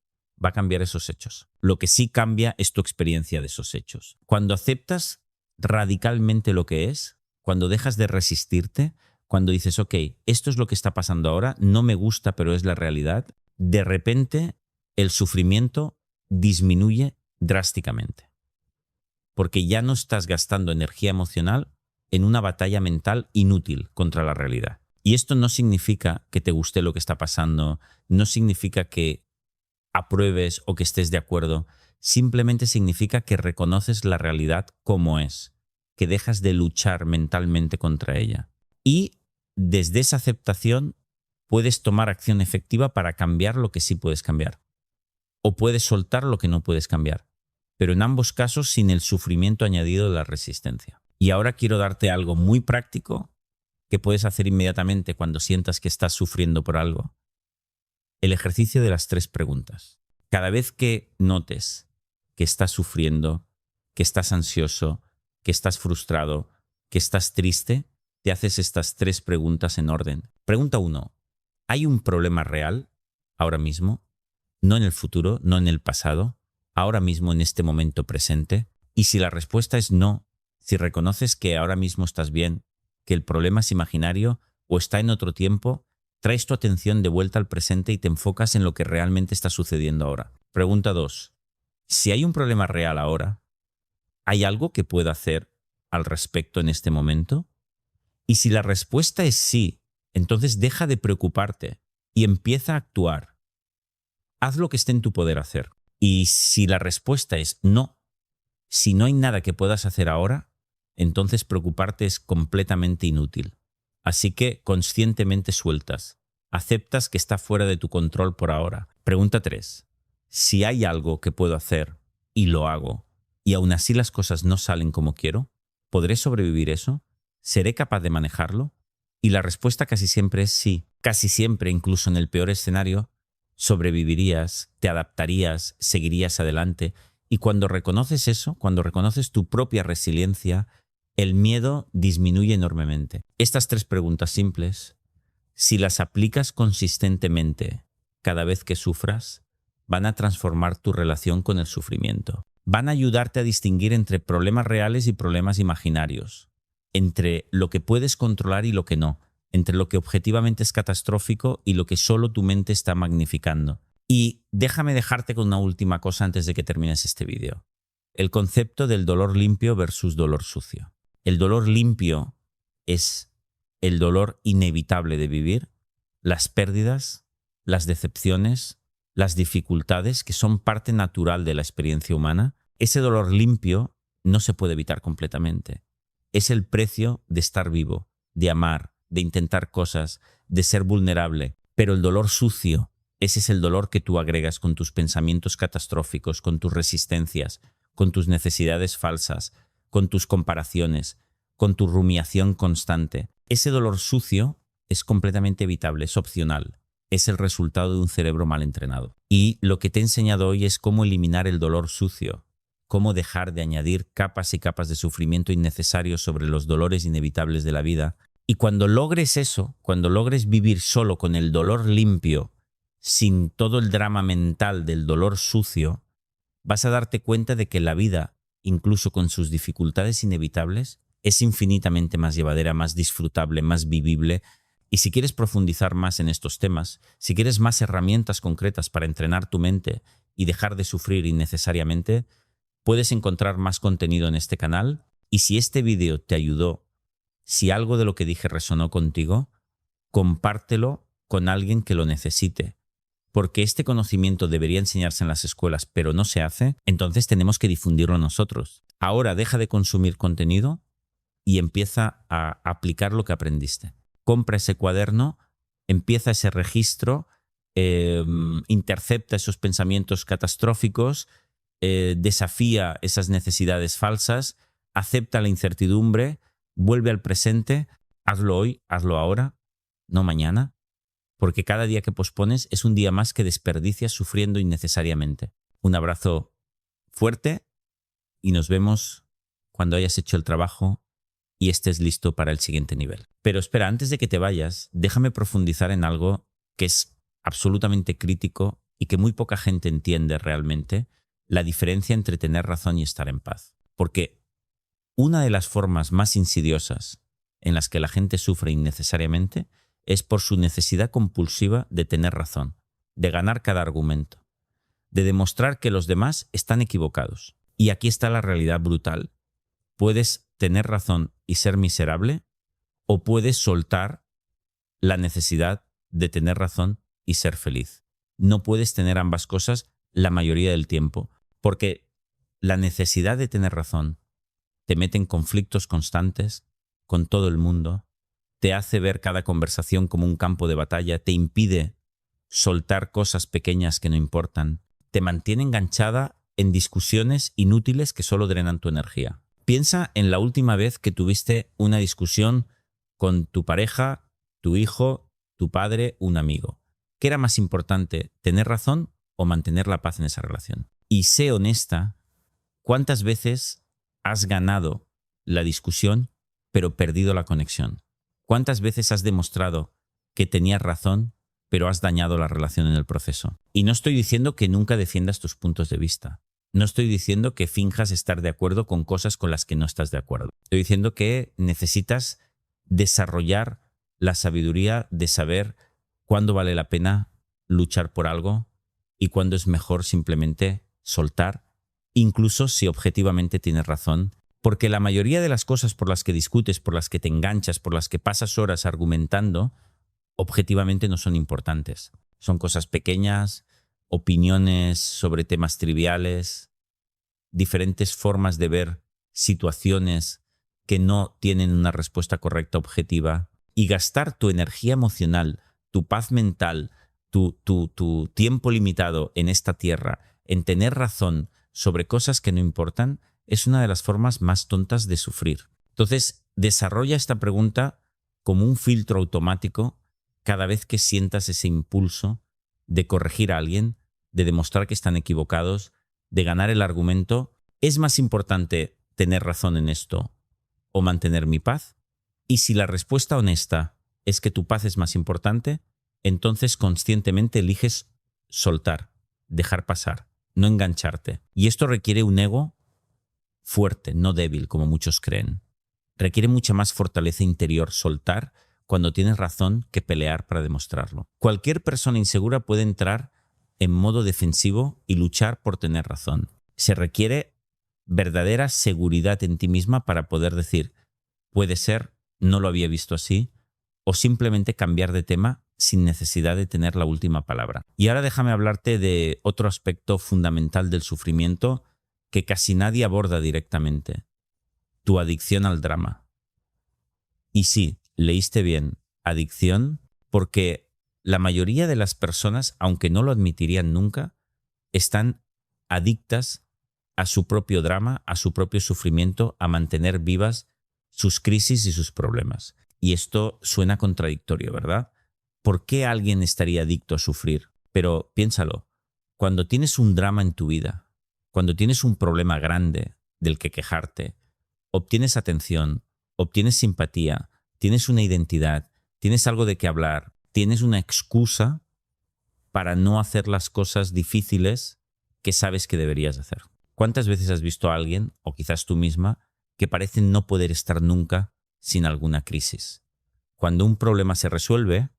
[SPEAKER 1] va a cambiar esos hechos. Lo que sí cambia es tu experiencia de esos hechos. Cuando aceptas radicalmente lo que es, cuando dejas de resistirte, cuando dices, ok, esto es lo que está pasando ahora, no me gusta, pero es la realidad, de repente el sufrimiento disminuye drásticamente. Porque ya no estás gastando energía emocional en una batalla mental inútil contra la realidad. Y esto no significa que te guste lo que está pasando, no significa que apruebes o que estés de acuerdo, simplemente significa que reconoces la realidad como es, que dejas de luchar mentalmente contra ella. Y desde esa aceptación puedes tomar acción efectiva para cambiar lo que sí puedes cambiar. O puedes soltar lo que no puedes cambiar. Pero en ambos casos sin el sufrimiento añadido de la resistencia. Y ahora quiero darte algo muy práctico que puedes hacer inmediatamente cuando sientas que estás sufriendo por algo. El ejercicio de las 3 preguntas. Cada vez que notes que estás sufriendo, que estás ansioso, que estás frustrado, que estás triste, te haces estas 3 preguntas en orden. Pregunta 1. ¿Hay un problema real ahora mismo? No en el futuro, no en el pasado, ahora mismo en este momento presente. Y si la respuesta es no, si reconoces que ahora mismo estás bien, que el problema es imaginario o está en otro tiempo, traes tu atención de vuelta al presente y te enfocas en lo que realmente está sucediendo ahora. Pregunta 2. Si hay un problema real ahora, ¿hay algo que pueda hacer al respecto en este momento? Y si la respuesta es sí, entonces deja de preocuparte y empieza a actuar. Haz lo que esté en tu poder hacer. Y si la respuesta es no, si no hay nada que puedas hacer ahora, entonces preocuparte es completamente inútil. Así que conscientemente sueltas. Aceptas que está fuera de tu control por ahora. Pregunta 3. Si hay algo que puedo hacer y lo hago, y aún así las cosas no salen como quiero, ¿podré sobrevivir eso? ¿Seré capaz de manejarlo? Y la respuesta casi siempre es sí. Casi siempre, incluso en el peor escenario, sobrevivirías, te adaptarías, seguirías adelante. Y cuando reconoces eso, cuando reconoces tu propia resiliencia, el miedo disminuye enormemente. Estas 3 preguntas simples, si las aplicas consistentemente cada vez que sufras, van a transformar tu relación con el sufrimiento. Van a ayudarte a distinguir entre problemas reales y problemas imaginarios, entre lo que puedes controlar y lo que no, entre lo que objetivamente es catastrófico y lo que solo tu mente está magnificando. Y déjame dejarte con una última cosa antes de que termines este vídeo. El concepto del dolor limpio versus dolor sucio. El dolor limpio es el dolor inevitable de vivir, las pérdidas, las decepciones, las dificultades que son parte natural de la experiencia humana. Ese dolor limpio no se puede evitar completamente. Es el precio de estar vivo, de amar, de intentar cosas, de ser vulnerable. Pero el dolor sucio, ese es el dolor que tú agregas con tus pensamientos catastróficos, con tus resistencias, con tus necesidades falsas, con tus comparaciones, con tu rumiación constante. Ese dolor sucio es completamente evitable, es opcional. Es el resultado de un cerebro mal entrenado. Y lo que te he enseñado hoy es cómo eliminar el dolor sucio, cómo dejar de añadir capas y capas de sufrimiento innecesarios sobre los dolores inevitables de la vida. Y cuando logres eso, cuando logres vivir solo con el dolor limpio, sin todo el drama mental del dolor sucio, vas a darte cuenta de que la vida, incluso con sus dificultades inevitables, es infinitamente más llevadera, más disfrutable, más vivible, Y si quieres profundizar más en estos temas, si quieres más herramientas concretas para entrenar tu mente y dejar de sufrir innecesariamente, puedes encontrar más contenido en este canal. Y si este vídeo te ayudó, si algo de lo que dije resonó contigo, compártelo con alguien que lo necesite. Porque este conocimiento debería enseñarse en las escuelas, pero no se hace, entonces tenemos que difundirlo nosotros. Ahora deja de consumir contenido y empieza a aplicar lo que aprendiste. Compra ese cuaderno, empieza ese registro, intercepta esos pensamientos catastróficos, desafía esas necesidades falsas, acepta la incertidumbre, vuelve al presente, hazlo hoy, hazlo ahora, no mañana. Porque cada día que pospones es un día más que desperdicias sufriendo innecesariamente. Un abrazo fuerte y nos vemos cuando hayas hecho el trabajo y estés listo para el siguiente nivel. Pero espera, antes de que te vayas, déjame profundizar en algo que es absolutamente crítico y que muy poca gente entiende realmente, la diferencia entre tener razón y estar en paz. Porque una de las formas más insidiosas en las que la gente sufre innecesariamente es por su necesidad compulsiva de tener razón, de ganar cada argumento, de demostrar que los demás están equivocados. Y aquí está la realidad brutal. Puedes tener razón y ser miserable, o puedes soltar la necesidad de tener razón y ser feliz. No puedes tener ambas cosas la mayoría del tiempo, porque la necesidad de tener razón te mete en conflictos constantes con todo el mundo, te hace ver cada conversación como un campo de batalla, te impide soltar cosas pequeñas que no importan, te mantiene enganchada en discusiones inútiles que solo drenan tu energía. Piensa en la última vez que tuviste una discusión con tu pareja, tu hijo, tu padre, un amigo. ¿Qué era más importante, tener razón o mantener la paz en esa relación? Y sé honesta, ¿cuántas veces has ganado la discusión pero perdido la conexión? ¿Cuántas veces has demostrado que tenías razón, pero has dañado la relación en el proceso? Y no estoy diciendo que nunca defiendas tus puntos de vista. No estoy diciendo que finjas estar de acuerdo con cosas con las que no estás de acuerdo. Estoy diciendo que necesitas desarrollar la sabiduría de saber cuándo vale la pena luchar por algo y cuándo es mejor simplemente soltar, incluso si objetivamente tienes razón. Porque la mayoría de las cosas por las que discutes, por las que te enganchas, por las que pasas horas argumentando, objetivamente no son importantes. Son cosas pequeñas, opiniones sobre temas triviales, diferentes formas de ver situaciones que no tienen una respuesta correcta objetiva. Y gastar tu energía emocional, tu paz mental, tu tiempo limitado en esta tierra, en tener razón sobre cosas que no importan, es una de las formas más tontas de sufrir. Entonces, desarrolla esta pregunta como un filtro automático cada vez que sientas ese impulso de corregir a alguien, de demostrar que están equivocados, de ganar el argumento. ¿Es más importante tener razón en esto o mantener mi paz? Y si la respuesta honesta es que tu paz es más importante, entonces conscientemente eliges soltar, dejar pasar, no engancharte. Y esto requiere un ego fuerte, no débil, como muchos creen. Requiere mucha más fortaleza interior soltar cuando tienes razón que pelear para demostrarlo. Cualquier persona insegura puede entrar en modo defensivo y luchar por tener razón. Se requiere verdadera seguridad en ti misma para poder decir, puede ser, no lo había visto así, o simplemente cambiar de tema sin necesidad de tener la última palabra. Y ahora déjame hablarte de otro aspecto fundamental del sufrimiento que casi nadie aborda directamente: tu adicción al drama. Y sí, leíste bien, adicción, porque la mayoría de las personas, aunque no lo admitirían nunca, están adictas a su propio drama, a su propio sufrimiento, a mantener vivas sus crisis y sus problemas. Y esto suena contradictorio, ¿verdad? ¿Por qué alguien estaría adicto a sufrir? Pero piénsalo, cuando tienes un drama en tu vida, cuando tienes un problema grande del que quejarte, obtienes atención, obtienes simpatía, tienes una identidad, tienes algo de qué hablar, tienes una excusa para no hacer las cosas difíciles que sabes que deberías hacer. ¿Cuántas veces has visto a alguien, o quizás tú misma, que parece no poder estar nunca sin alguna crisis? cuando un problema se resuelve,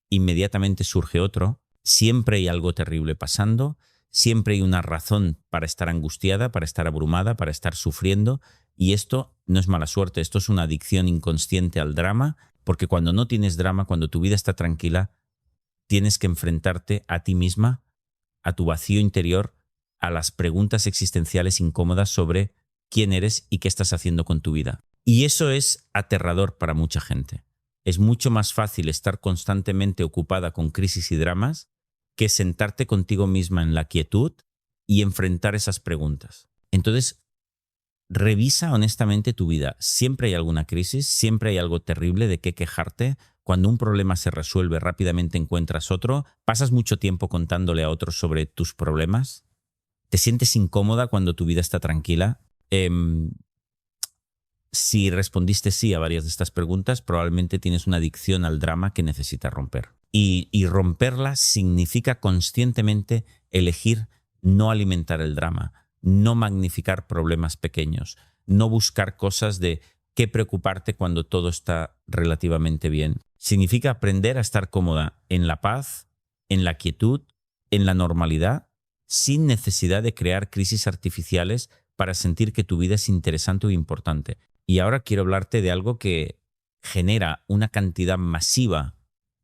[SPEAKER 1] inmediatamente surge otro, siempre hay algo terrible pasando, siempre hay una razón para estar angustiada, para estar abrumada, para estar sufriendo, y esto no es mala suerte, esto es una adicción inconsciente al drama, porque cuando no tienes drama, cuando tu vida está tranquila, tienes que enfrentarte a ti misma, a tu vacío interior, a las preguntas existenciales incómodas sobre quién eres y qué estás haciendo con tu vida. Y eso es aterrador para mucha gente. Es mucho más fácil estar constantemente ocupada con crisis y dramas que sentarte contigo misma en la quietud y enfrentar esas preguntas. Entonces, revisa honestamente tu vida. Siempre hay alguna crisis, siempre hay algo terrible de qué quejarte. Cuando un problema se resuelve, rápidamente encuentras otro. ¿Pasas mucho tiempo contándole a otros sobre tus problemas? ¿Te sientes incómoda cuando tu vida está tranquila? Si respondiste sí a varias de estas preguntas, probablemente tienes una adicción al drama que necesitas romper. Y romperla significa conscientemente elegir no alimentar el drama, no magnificar problemas pequeños, no buscar cosas de qué preocuparte cuando todo está relativamente bien. Significa aprender a estar cómoda en la paz, en la quietud, en la normalidad, sin necesidad de crear crisis artificiales para sentir que tu vida es interesante o importante. Y ahora quiero hablarte de algo que genera una cantidad masiva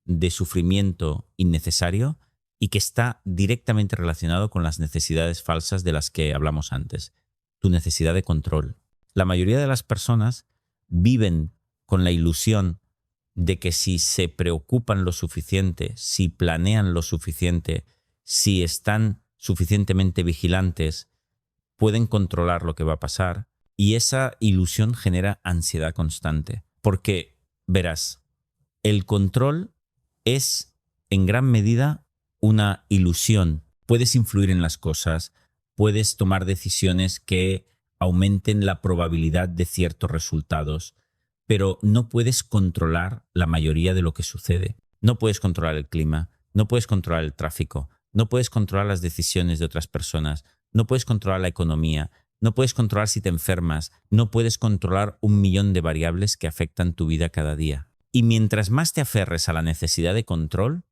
[SPEAKER 1] de sufrimiento innecesario y que está directamente relacionado con las necesidades falsas de las que hablamos antes. Tu necesidad de control. La mayoría de las personas viven con la ilusión de que si se preocupan lo suficiente, si planean lo suficiente, si están suficientemente vigilantes, pueden controlar lo que va a pasar, y esa ilusión genera ansiedad constante. Porque, verás, el control es en gran medida una ilusión. Puedes influir en las cosas, puedes tomar decisiones que aumenten la probabilidad de ciertos resultados, pero no puedes controlar la mayoría de lo que sucede. No puedes controlar el clima, no puedes controlar el tráfico, no puedes controlar las decisiones de otras personas, no puedes controlar la economía, no puedes controlar si te enfermas, no puedes controlar 1.000.000 de variables que afectan tu vida cada día. Y mientras más te aferres a la necesidad de control,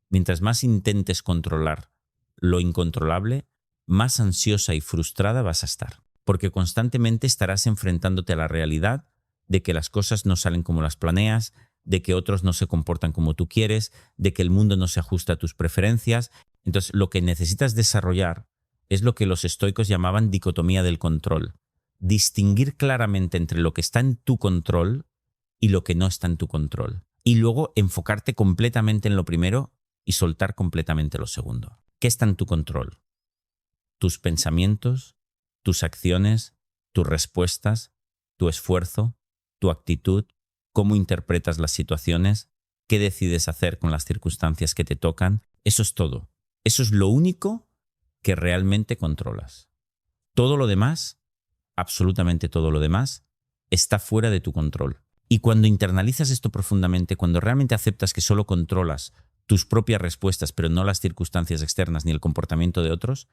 [SPEAKER 1] mientras más intentes controlar lo incontrolable, más ansiosa y frustrada vas a estar. Porque constantemente estarás enfrentándote a la realidad de que las cosas no salen como las planeas, de que otros no se comportan como tú quieres, de que el mundo no se ajusta a tus preferencias. Entonces, lo que necesitas desarrollar es lo que los estoicos llamaban dicotomía del control. Distinguir claramente entre lo que está en tu control y lo que no está en tu control. Y luego enfocarte completamente en lo primero y soltar completamente lo segundo. ¿Qué está en tu control? Tus pensamientos, tus acciones, tus respuestas, tu esfuerzo, tu actitud, cómo interpretas las situaciones, qué decides hacer con las circunstancias que te tocan. Eso es todo. Eso es lo único que realmente controlas. Todo lo demás, absolutamente todo lo demás, está fuera de tu control. Y cuando internalizas esto profundamente, cuando realmente aceptas que solo controlas tus propias respuestas, pero no las circunstancias externas ni el comportamiento de otros,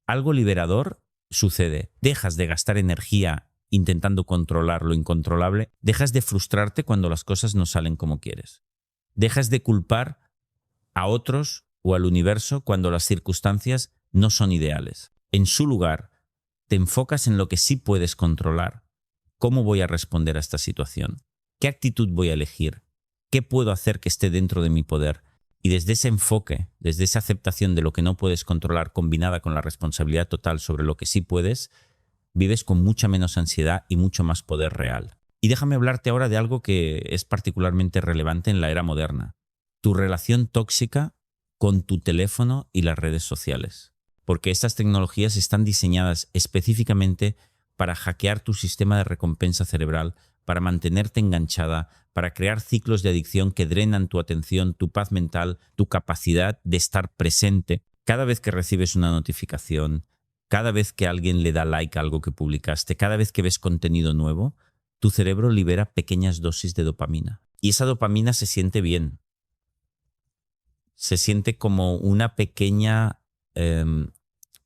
[SPEAKER 1] algo liberador sucede. Dejas de gastar energía intentando controlar lo incontrolable, dejas de frustrarte cuando las cosas no salen como quieres. Dejas de culpar a otros o al universo cuando las circunstancias no son ideales. En su lugar, te enfocas en lo que sí puedes controlar. ¿Cómo voy a responder a esta situación? ¿Qué actitud voy a elegir? ¿Qué puedo hacer que esté dentro de mi poder? Y desde ese enfoque, desde esa aceptación de lo que no puedes controlar combinada con la responsabilidad total sobre lo que sí puedes, vives con mucha menos ansiedad y mucho más poder real. Y déjame hablarte ahora de algo que es particularmente relevante en la era moderna. Tu relación tóxica con tu teléfono y las redes sociales. Porque estas tecnologías están diseñadas específicamente para hackear tu sistema de recompensa cerebral, para mantenerte enganchada, para crear ciclos de adicción que drenan tu atención, tu paz mental, tu capacidad de estar presente. Cada vez que recibes una notificación, cada vez que alguien le da like a algo que publicaste, cada vez que ves contenido nuevo, tu cerebro libera pequeñas dosis de dopamina. Y esa dopamina se siente bien. Se siente como una pequeña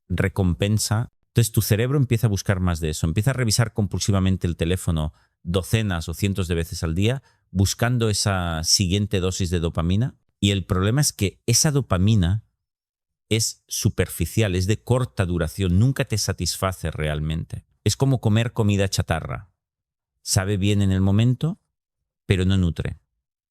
[SPEAKER 1] recompensa. Entonces tu cerebro empieza a buscar más de eso, empieza a revisar compulsivamente el teléfono docenas o cientos de veces al día buscando esa siguiente dosis de dopamina. Y el problema es que esa dopamina es superficial, es de corta duración, nunca te satisface realmente. Es como comer comida chatarra. Sabe bien en el momento, pero no nutre,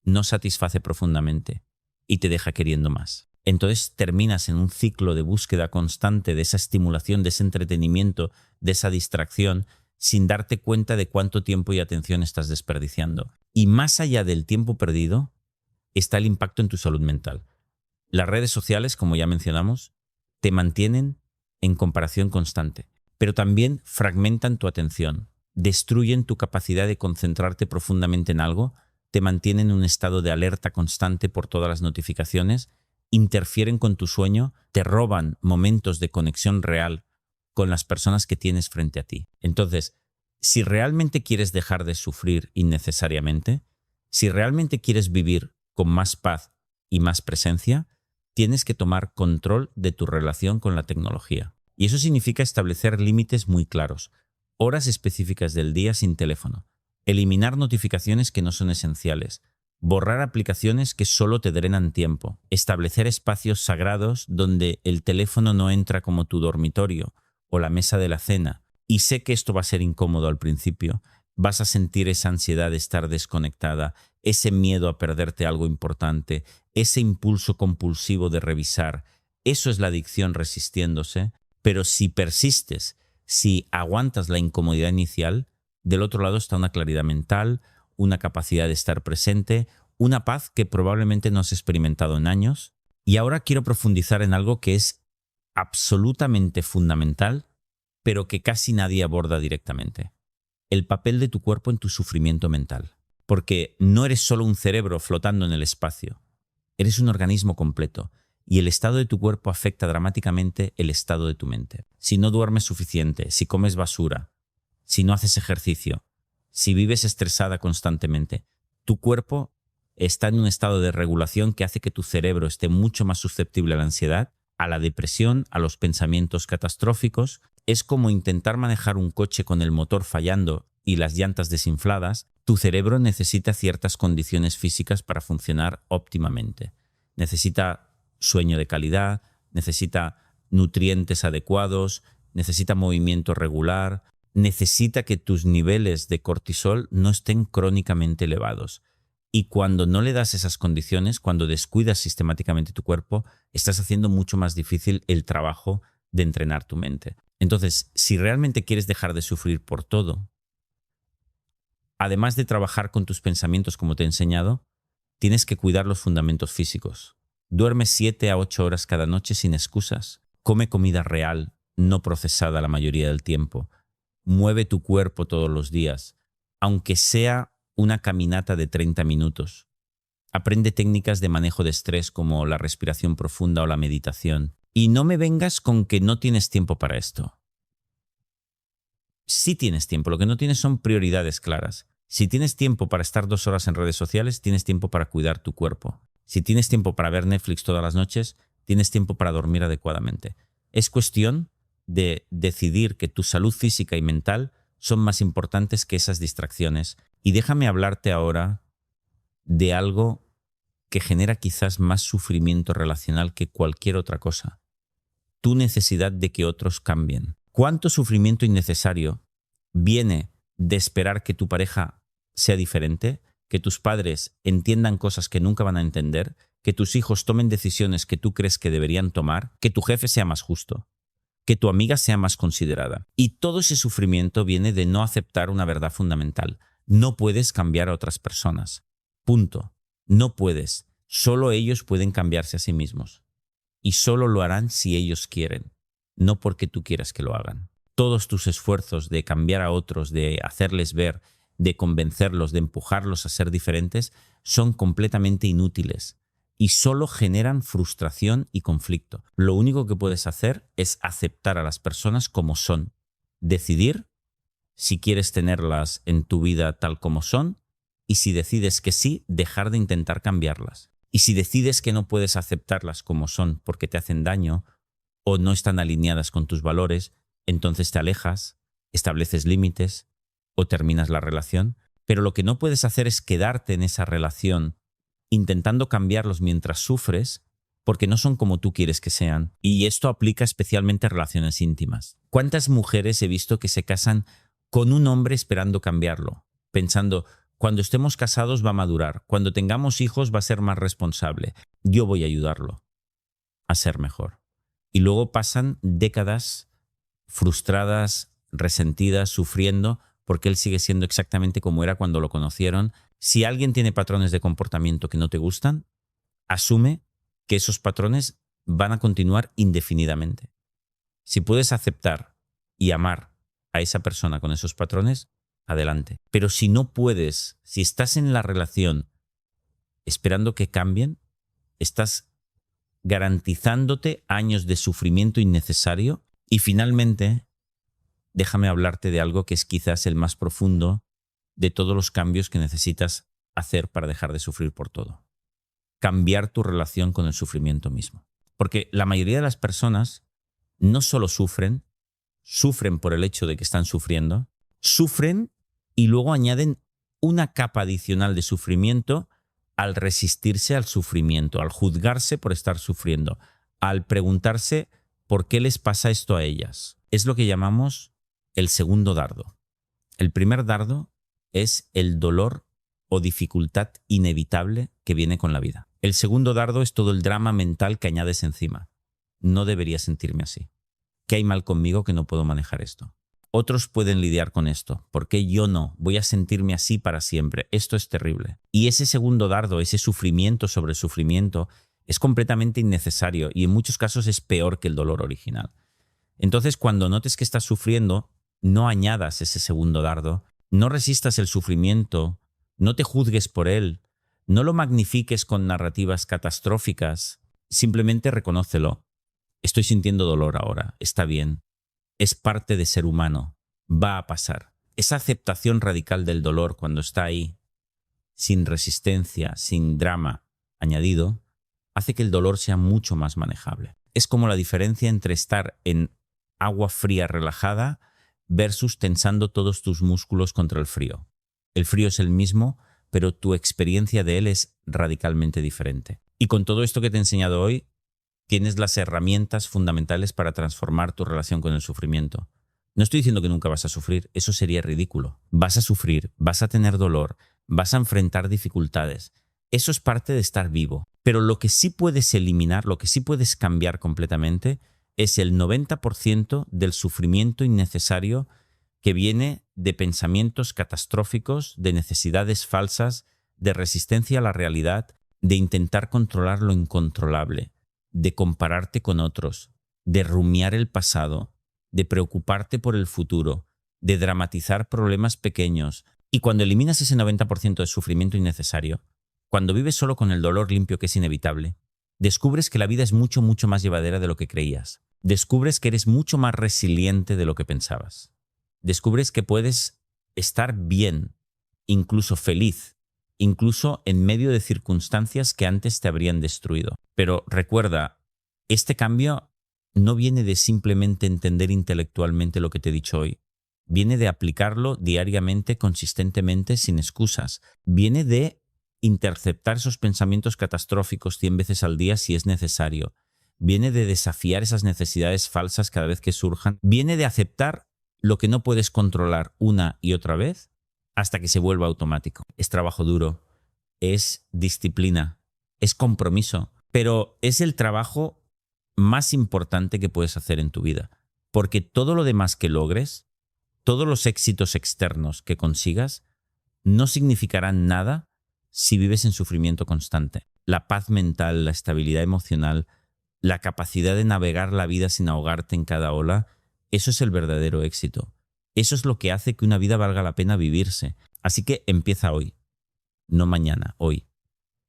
[SPEAKER 1] no satisface profundamente y te deja queriendo más. Entonces terminas en un ciclo de búsqueda constante de esa estimulación, de ese entretenimiento, de esa distracción, sin darte cuenta de cuánto tiempo y atención estás desperdiciando. Y más allá del tiempo perdido, está el impacto en tu salud mental. Las redes sociales, como ya mencionamos, te mantienen en comparación constante, pero también fragmentan tu atención, destruyen tu capacidad de concentrarte profundamente en algo, te mantienen en un estado de alerta constante por todas las notificaciones, interfieren con tu sueño, te roban momentos de conexión real con las personas que tienes frente a ti. Entonces, si realmente quieres dejar de sufrir innecesariamente, si realmente quieres vivir con más paz y más presencia, tienes que tomar control de tu relación con la tecnología. Y eso significa establecer límites muy claros, horas específicas del día sin teléfono, eliminar notificaciones que no son esenciales, borrar aplicaciones que solo te drenan tiempo, establecer espacios sagrados donde el teléfono no entra como tu dormitorio o la mesa de la cena. Y sé que esto va a ser incómodo al principio, vas a sentir esa ansiedad de estar desconectada, ese miedo a perderte algo importante, ese impulso compulsivo de revisar. Eso es la adicción resistiéndose, pero si persistes, si aguantas la incomodidad inicial, del otro lado está una claridad mental, una capacidad de estar presente, una paz que probablemente no has experimentado en años. Y ahora quiero profundizar en algo que es absolutamente fundamental, pero que casi nadie aborda directamente: el papel de tu cuerpo en tu sufrimiento mental. Porque no eres solo un cerebro flotando en el espacio, eres un organismo completo, y el estado de tu cuerpo afecta dramáticamente el estado de tu mente. Si no duermes suficiente, si comes basura, si no haces ejercicio, si vives estresada constantemente, tu cuerpo está en un estado de regulación que hace que tu cerebro esté mucho más susceptible a la ansiedad, a la depresión, a los pensamientos catastróficos. Es como intentar manejar un coche con el motor fallando y las llantas desinfladas. Tu cerebro necesita ciertas condiciones físicas para funcionar óptimamente. Necesita sueño de calidad, necesita nutrientes adecuados, necesita movimiento regular, necesita que tus niveles de cortisol no estén crónicamente elevados. Y cuando no le das esas condiciones, cuando descuidas sistemáticamente tu cuerpo, estás haciendo mucho más difícil el trabajo de entrenar tu mente. Entonces, si realmente quieres dejar de sufrir por todo, además de trabajar con tus pensamientos como te he enseñado, tienes que cuidar los fundamentos físicos. Duerme 7 a 8 horas cada noche sin excusas. Come comida real, no procesada la mayoría del tiempo. Mueve tu cuerpo todos los días, aunque sea una caminata de 30 minutos. Aprende técnicas de manejo de estrés como la respiración profunda o la meditación. Y no me vengas con que no tienes tiempo para esto. Sí tienes tiempo, lo que no tienes son prioridades claras. Si tienes tiempo para estar 2 horas en redes sociales, tienes tiempo para cuidar tu cuerpo. Si tienes tiempo para ver Netflix todas las noches, tienes tiempo para dormir adecuadamente. Es cuestión de decidir que tu salud física y mental son más importantes que esas distracciones. Y déjame hablarte ahora de algo que genera quizás más sufrimiento relacional que cualquier otra cosa: tu necesidad de que otros cambien. ¿Cuánto sufrimiento innecesario viene de esperar que tu pareja sea diferente, que tus padres entiendan cosas que nunca van a entender, que tus hijos tomen decisiones que tú crees que deberían tomar, que tu jefe sea más justo, que tu amiga sea más considerada? Y todo ese sufrimiento viene de no aceptar una verdad fundamental: no puedes cambiar a otras personas. Punto. No puedes. Solo ellos pueden cambiarse a sí mismos. Y solo lo harán si ellos quieren, no porque tú quieras que lo hagan. Todos tus esfuerzos de cambiar a otros, de hacerles ver, de convencerlos, de empujarlos a ser diferentes, son completamente inútiles y solo generan frustración y conflicto. Lo único que puedes hacer es aceptar a las personas como son, decidir si quieres tenerlas en tu vida tal como son, y si decides que sí, dejar de intentar cambiarlas. Y si decides que no puedes aceptarlas como son porque te hacen daño o no están alineadas con tus valores, entonces te alejas, estableces límites o terminas la relación, pero lo que no puedes hacer es quedarte en esa relación intentando cambiarlos mientras sufres, porque no son como tú quieres que sean. Y esto aplica especialmente a relaciones íntimas. ¿Cuántas mujeres he visto que se casan con un hombre esperando cambiarlo? Pensando, cuando estemos casados va a madurar, cuando tengamos hijos va a ser más responsable, yo voy a ayudarlo a ser mejor. Y luego pasan décadas frustradas, resentidas, sufriendo, porque él sigue siendo exactamente como era cuando lo conocieron. Si alguien tiene patrones de comportamiento que no te gustan, asume que esos patrones van a continuar indefinidamente. Si puedes aceptar y amar a esa persona con esos patrones, adelante. Pero si no puedes, si estás en la relación esperando que cambien, estás garantizándote años de sufrimiento innecesario. Y finalmente, déjame hablarte de algo que es quizás el más profundo de todos los cambios que necesitas hacer para dejar de sufrir por todo. Cambiar tu relación con el sufrimiento mismo. Porque la mayoría de las personas no solo sufren por el hecho de que están sufriendo, sufren y luego añaden una capa adicional de sufrimiento al resistirse al sufrimiento, al juzgarse por estar sufriendo, al preguntarse por qué les pasa esto a ellas. Es lo que llamamos el segundo dardo. El primer dardo es el dolor o dificultad inevitable que viene con la vida. El segundo dardo es todo el drama mental que añades encima. No debería sentirme así. ¿Qué hay mal conmigo que no puedo manejar esto? Otros pueden lidiar con esto. ¿Por qué yo no? Voy a sentirme así para siempre. Esto es terrible. Y ese segundo dardo, ese sufrimiento sobre sufrimiento, es completamente innecesario y en muchos casos es peor que el dolor original. Entonces, cuando notes que estás sufriendo, no añadas ese segundo dardo, no resistas el sufrimiento, no te juzgues por él, no lo magnifiques con narrativas catastróficas, simplemente reconócelo. Estoy sintiendo dolor ahora, está bien. Es parte de ser humano, va a pasar. Esa aceptación radical del dolor cuando está ahí, sin resistencia, sin drama añadido, hace que el dolor sea mucho más manejable. Es como la diferencia entre estar en agua fría relajada versus tensando todos tus músculos contra el frío. El frío es el mismo, pero tu experiencia de él es radicalmente diferente. Y con todo esto que te he enseñado hoy, tienes las herramientas fundamentales para transformar tu relación con el sufrimiento. No estoy diciendo que nunca vas a sufrir, eso sería ridículo. Vas a sufrir, vas a tener dolor, vas a enfrentar dificultades. Eso es parte de estar vivo. Pero lo que sí puedes eliminar, lo que sí puedes cambiar completamente, es el 90% del sufrimiento innecesario que viene de pensamientos catastróficos, de necesidades falsas, de resistencia a la realidad, de intentar controlar lo incontrolable, de compararte con otros, de rumiar el pasado, de preocuparte por el futuro, de dramatizar problemas pequeños. Y cuando eliminas ese 90% de sufrimiento innecesario, cuando vives solo con el dolor limpio que es inevitable, descubres que la vida es mucho, mucho más llevadera de lo que creías. Descubres que eres mucho más resiliente de lo que pensabas. Descubres que puedes estar bien, incluso feliz, incluso en medio de circunstancias que antes te habrían destruido. Pero recuerda, este cambio no viene de simplemente entender intelectualmente lo que te he dicho hoy. Viene de aplicarlo diariamente, consistentemente, sin excusas. Viene de interceptar esos pensamientos catastróficos 100 veces al día si es necesario. Viene de desafiar esas necesidades falsas cada vez que surjan. Viene de aceptar lo que no puedes controlar una y otra vez hasta que se vuelva automático. Es trabajo duro, es disciplina, es compromiso, pero es el trabajo más importante que puedes hacer en tu vida. Porque todo lo demás que logres, todos los éxitos externos que consigas, no significarán nada si vives en sufrimiento constante. La paz mental, la estabilidad emocional, la capacidad de navegar la vida sin ahogarte en cada ola, eso es el verdadero éxito. Eso es lo que hace que una vida valga la pena vivirse. Así que empieza hoy, no mañana, hoy.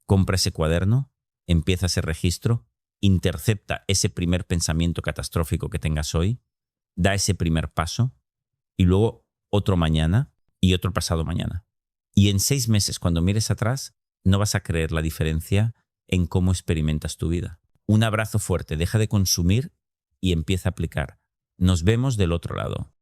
[SPEAKER 1] Compra ese cuaderno, empieza ese registro, intercepta ese primer pensamiento catastrófico que tengas hoy, da ese primer paso y luego otro mañana y otro pasado mañana. Y en 6 meses, cuando mires atrás, no vas a creer la diferencia en cómo experimentas tu vida. Un abrazo fuerte, deja de consumir y empieza a aplicar. Nos vemos del otro lado.